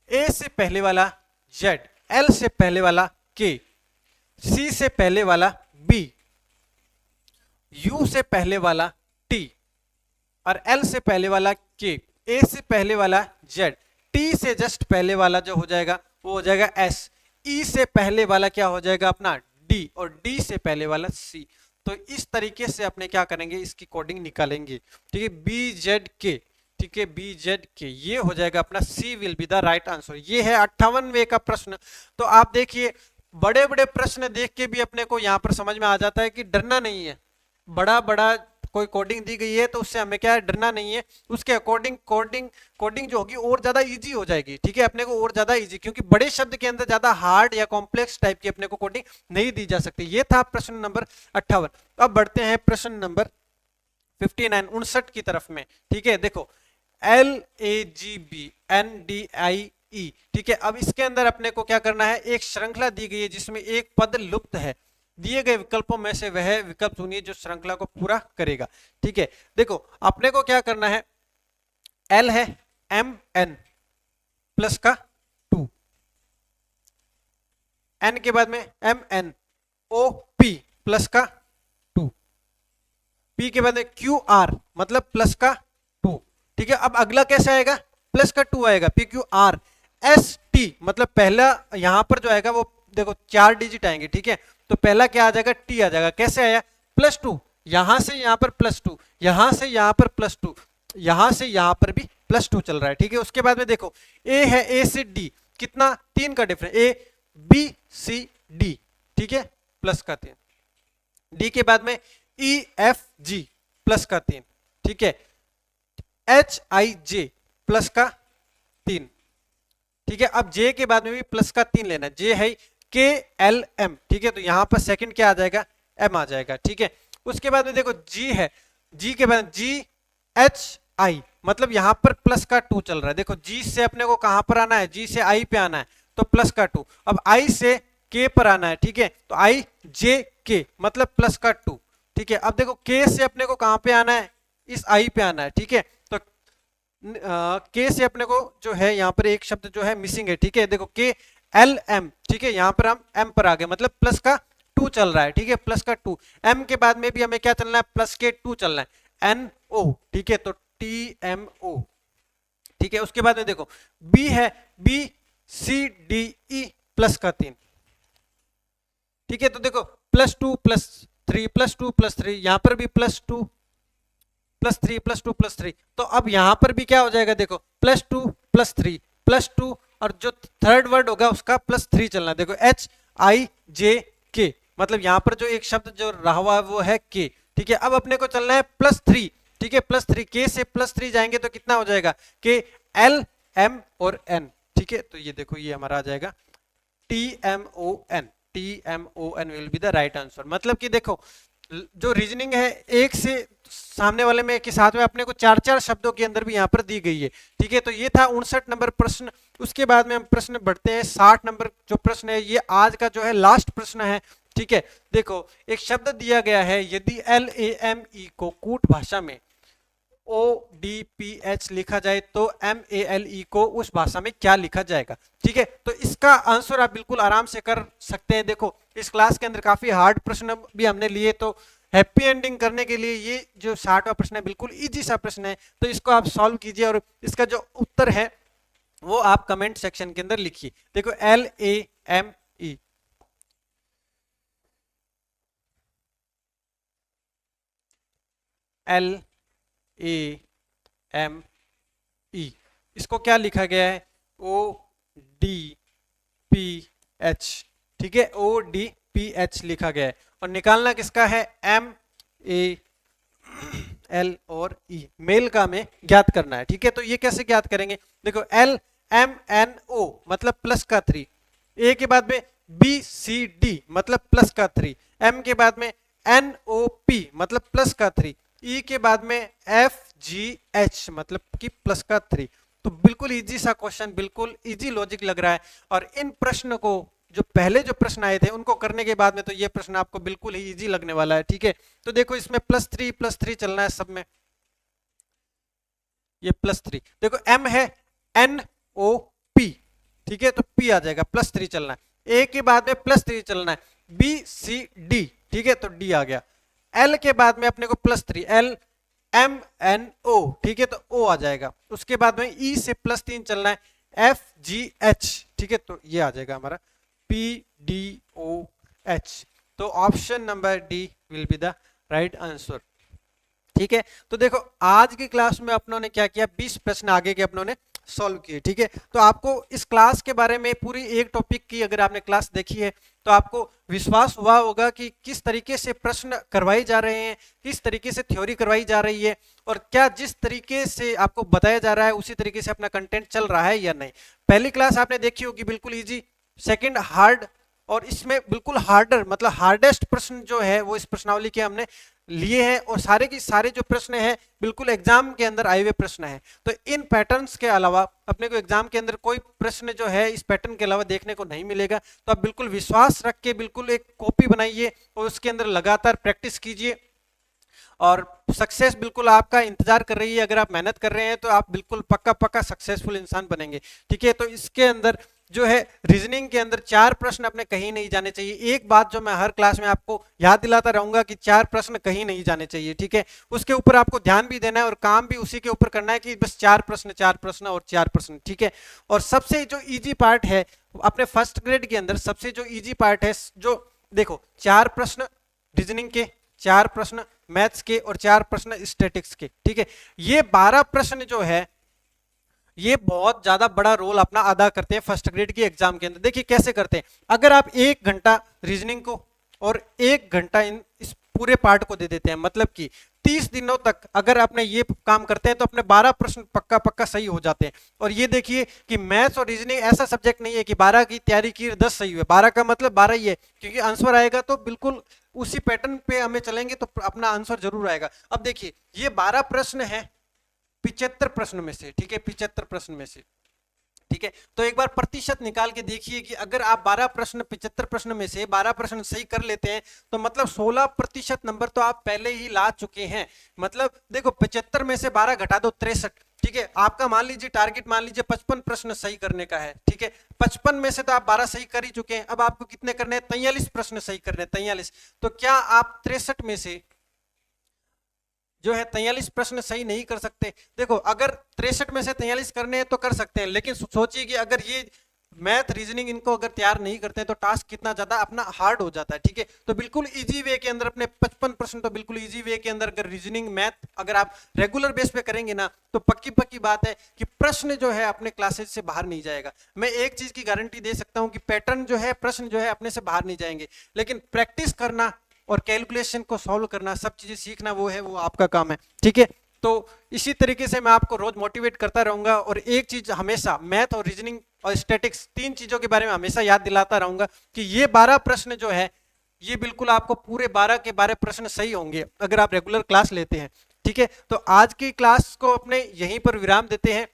A से पहले वाला Z, L से पहले वाला K, C से पहले वाला B, U से पहले वाला T और L से पहले वाला K, A से पहले वाला Z, T से जस्ट पहले वाला जो हो जाएगा वो हो जाएगा S, E से पहले वाला क्या हो जाएगा अपना D और D से पहले वाला C। तो इस तरीके से अपने क्या करेंगे, इसकी कोडिंग निकालेंगे। ठीक है, BZK। ठीक है, BZK ये हो जाएगा अपना C will be the right answer. ये है 58वें का प्रश्न। तो आप देखिए बड़े बड़े प्रश्न देख के भी अपने को यहाँ पर समझ में आ जाता है कि डरना नहीं है। बड़ा बड़ा कोई कोडिंग दी गई है तो उससे हमें क्या है, डरना नहीं है। उसके अकॉर्डिंग कोडिंग जो होगी और ज्यादा इजी हो जाएगी। ठीक है, अपने को और ज्यादा इजी, क्योंकि बड़े शब्द के अंदर ज्यादा हार्ड या कॉम्प्लेक्स टाइप की अपने को कोडिंग नहीं दी जा सकती। ये था प्रश्न नंबर 58। अब बढ़ते हैं प्रश्न नंबर 59 की तरफ में। ठीक है, देखो LAGBNDIE, ठीक है। अब इसके अंदर अपने को क्या करना है, एक श्रृंखला दी गई है जिसमें एक पद लुप्त है, दिए गए विकल्पों में से वह विकल्प चुनिए जो श्रृंखला को पूरा करेगा, ठीक है। देखो अपने को क्या करना है, L है MN प्लस का 2, N के बाद में MNOP प्लस का 2, P के बाद में QR मतलब प्लस का 2, ठीक है। अब अगला कैसे आएगा, प्लस का 2 आएगा, PQR ST मतलब पहला यहां पर जो आएगा वो देखो 4 डिजिट आएंगे, ठीक है। तो पहला क्या आ जाएगा, T आ जाएगा। कैसे आया, +2, यहां से यहां पर +2, यहां से यहां पर +2, यहां से यहां पर भी +2 चल रहा है, ठीक है। उसके बाद में देखो A है, A से D कितना 3 का डिफरेंस, ABCD, ठीक है, प्लस का 3, D के बाद में EFG प्लस का 3, ठीक है, HIJ प्लस का 3, ठीक है। अब J के बाद में भी प्लस का 3 लेना, J है KLM, ठीक है। तो यहां पर सेकंड क्या आ जाएगा, M आ जाएगा, ठीक है। उसके बाद में देखो G है, G के बाद GHI मतलब यहां पर प्लस का 2 चल रहा है। देखो G से अपने को कहां पर आना है, G से I पे आना है तो प्लस का 2, अब I से K पर आना है, ठीक है। तो IJK मतलब प्लस का 2, ठीक है। अब देखो K से अपने को कहां पे आना है, इस I पे आना है, ठीक है। तो K से अपने को जो है यहाँ पर एक शब्द जो है मिसिंग है, ठीक है। देखो KLM, ठीक है, यहाँ पर हम M पर आ गए मतलब प्लस का 2 चल रहा है, ठीक है, प्लस का 2। M के बाद में भी हमें क्या चलना है, प्लस के 2 चलना है, NO, ठीक है, तो TMO, ठीक है। उसके बाद में देखो B है, BCDE प्लस का 3, ठीक है। तो देखो +2 + 3 +2 + 3, यहां पर भी +2 + 3 +2 + 3, तो अब यहां पर भी क्या हो जाएगा, देखो +2 + 3 +2 और जो थर्ड वर्ड होगा उसका +3 चलना। देखो HIJK मतलब यहां पर जो एक शब्द जो रहा हुआ है वो है K, ठीक है। अब अपने को चलना है +3, ठीक है, +3, K से +3 जाएंगे तो कितना हो जाएगा, K L M और N, ठीक है। तो ये देखो ये हमारा आ जाएगा TMON, TMON will be the right answer. मतलब कि देखो जो रीजनिंग है एक से सामने वाले में के साथ में अपने को 4-4 शब्दों के अंदर भी यहाँ पर दी गई है, ठीक है। तो ये था 59 नंबर प्रश्न। उसके बाद में हम प्रश्न बढ़ते हैं 60 नंबर जो प्रश्न है ये आज का जो है लास्ट प्रश्न है, ठीक है। देखो एक शब्द दिया गया है, यदि LAME को कूट भाषा में ODPH लिखा जाए तो MALE को उस भाषा में क्या लिखा जाएगा, ठीक है। तो इसका आंसर आप बिल्कुल आराम से कर सकते हैं। देखो इस क्लास के अंदर काफी हार्ड प्रश्न भी हमने लिए, तो हैप्पी एंडिंग करने के लिए ये जो 60वां प्रश्न है बिल्कुल इजी सा प्रश्न है, तो इसको आप सॉल्व कीजिए और इसका जो उत्तर है वो आप कमेंट सेक्शन के अंदर लिखिए। देखो LAME, LAME इसको क्या लिखा गया है, ODPH, ठीक है, ODPH लिखा गया है। और निकालना किसका है, MAL और E, मेल का हमें ज्ञात करना है, ठीक है। तो ये कैसे ज्ञात करेंगे, देखो LMNO मतलब प्लस का 3, A के बाद में BCD मतलब प्लस का 3, M के बाद में NOP मतलब प्लस का 3, E के बाद में FGH मतलब कि प्लस का 3। तो बिल्कुल इजी सा क्वेश्चन, बिल्कुल इजी लॉजिक लग रहा है। और इन प्रश्न को जो पहले जो प्रश्न आए थे उनको करने के बाद में तो ये प्रश्न आपको बिल्कुल ही इजी लगने वाला है, ठीक है। तो देखो इसमें +3 चलना है सब में, ये +3। देखो M है NOP, ठीक है, तो P आ जाएगा, +3 चलना है। A के बाद में +3 चलना है, BCD, ठीक है, तो D आ गया। L के बाद में अपने को +3, LMNO, ठीक है, तो O आ जाएगा। उसके बाद में E से +3 चलना है, FGH, ठीक है, तो ये आ जाएगा हमारा PDOH। तो option number D will be the right answer, ठीक है। तो देखो आज की क्लास में अपनों ने क्या किया, 20 प्रश्न आगे के अपनों ने सॉल्व किए, ठीक है। तो आपको इस क्लास के बारे में पूरी एक टॉपिक की अगर आपने क्लास देखी है तो आपको विश्वास हुआ होगा कि किस तरीके से प्रश्न करवाए जा रहे हैं, किस तरीके से थ्योरी करवाई जा रही है और क्या जिस तरीके से आपको बताया जा रहा है उसी तरीके से अपना कंटेंट चल रहा है या नहीं। पहली क्लास आपने देखी होगी बिल्कुल ईजी, सेकेंड हार्ड, और इसमें बिल्कुल हार्डर मतलब हार्डेस्ट प्रश्न जो है वो इस प्रश्नावली के हमने लिए हैं और सारे के सारे जो प्रश्न हैं बिल्कुल एग्जाम के अंदर आए हुए प्रश्न हैं। तो इन पैटर्न्स के अलावा अपने को एग्जाम के अंदर कोई प्रश्न जो है इस पैटर्न के अलावा देखने को नहीं मिलेगा। तो आप बिल्कुल विश्वास रख के बिल्कुल एक कॉपी बनाइए और उसके अंदर लगातार प्रैक्टिस कीजिए और सक्सेस बिल्कुल आपका इंतजार कर रही है। अगर आप मेहनत कर रहे हैं तो आप बिल्कुल पक्का पक्का सक्सेसफुल इंसान बनेंगे। ठीक है, तो इसके अंदर जो है रीजनिंग के अंदर 4 प्रश्न अपने कहीं नहीं जाने चाहिए। एक बात जो मैं हर क्लास में आपको याद दिलाता रहूंगा कि 4 प्रश्न कहीं नहीं जाने चाहिए। ठीक है, उसके ऊपर आपको ध्यान भी देना है और काम भी उसी के ऊपर करना है कि बस 4 प्रश्न 4 प्रश्न और 4 प्रश्न। ठीक है, और सबसे जो इजी पार्ट है अपने फर्स्ट ग्रेड के अंदर, सबसे जो इजी पार्ट है, जो देखो 4 प्रश्न रीजनिंग के, 4 प्रश्न मैथ्स के और 4 प्रश्न स्टैटिक्स के। ठीक है, ये 12 प्रश्न जो है ये बहुत ज्यादा बड़ा रोल अपना अदा करते हैं फर्स्ट ग्रेड की एग्जाम के अंदर। देखिए कैसे करते हैं, अगर आप 1 घंटा रीजनिंग को और 1 घंटा इस पूरे पार्ट को दे देते हैं, मतलब कि 30 दिनों तक अगर आपने ये काम करते हैं तो अपने 12 प्रश्न पक्का पक्का सही हो जाते हैं। और ये देखिए कि मैथ्स और रीजनिंग ऐसा सब्जेक्ट नहीं है कि 12 की तैयारी की 10 सही हुए, 12 का मतलब 12 ही है, क्योंकि आंसर आएगा तो बिल्कुल उसी पैटर्न पे हमें चलेंगे तो अपना आंसर जरूर आएगा। अब देखिए ये 12 प्रश्न है 75 प्रश्न में से। ठीक है, 75 प्रश्न में से। ठीक है, तो एक बार प्रतिशत निकाल के देखिए कि अगर आप 12 प्रश्न 75 प्रश्न में से 12 प्रश्न सही कर लेते हैं तो मतलब 16% नंबर तो आप पहले ही ला चुके हैं। मतलब देखो 75 में से 12 घटा दो 63। ठीक है, आपका मान लीजिए टारगेट मान लीजिए 55 प्रश्न सही करने का है। ठीक है, 55 में से तो आप 12 सही कर ही चुके हैं। अब आपको कितने करने हैं, 43 प्रश्न सही करने हैं, 43। तो क्या आप 63 में से जो है 43 प्रश्न सही नहीं कर सकते? देखो अगर 63 में से 43 करने हैं तो कर सकते हैं, लेकिन सोचिए कि अगर ये मैथ रीजनिंग इनको अगर तैयार नहीं करते हैं तो टास्क कितना ज्यादा अपना हार्ड हो जाता है। ठीक है, तो बिल्कुल इजी वे के अंदर अपने 55 प्रश्न तो बिल्कुल इजी वे के अंदर अगर रीजनिंग मैथ अगर आप रेगुलर बेस पे करेंगे ना तो पक्की पक्की बात है कि प्रश्न जो है अपने क्लासेज से बाहर नहीं जाएगा। मैं एक चीज की गारंटी दे सकता हूं कि पैटर्न जो है प्रश्न जो है अपने से बाहर नहीं जाएंगे, लेकिन प्रैक्टिस करना और कैलकुलेशन को सॉल्व करना, सब चीजें सीखना वो है, वो आपका काम है। ठीक है, तो इसी तरीके से मैं आपको रोज मोटिवेट करता रहूंगा और एक चीज हमेशा मैथ और रीजनिंग और स्टैटिक्स 3 चीजों के बारे में हमेशा याद दिलाता रहूंगा कि ये 12 प्रश्न जो है ये बिल्कुल आपको पूरे 12 के 12 प्रश्न सही होंगे अगर आप रेगुलर क्लास लेते हैं। ठीक है, तो आज की क्लास को अपने यहीं पर विराम देते हैं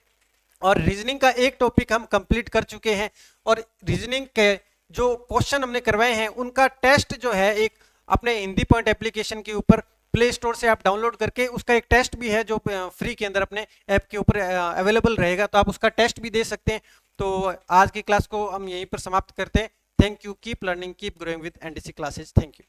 और रीजनिंग का एक टॉपिक हम कंप्लीट कर चुके हैं और रीजनिंग के जो क्वेश्चन हमने करवाए हैं उनका टेस्ट जो है एक अपने हिंदी पॉइंट एप्लीकेशन के ऊपर प्ले स्टोर से आप डाउनलोड करके उसका एक टेस्ट भी है जो फ्री के अंदर अपने ऐप के ऊपर अवेलेबल रहेगा, तो आप उसका टेस्ट भी दे सकते हैं। तो आज की क्लास को हम यहीं पर समाप्त करते हैं। Thank you, keep learning, keep growing with NDC classes. Thank you.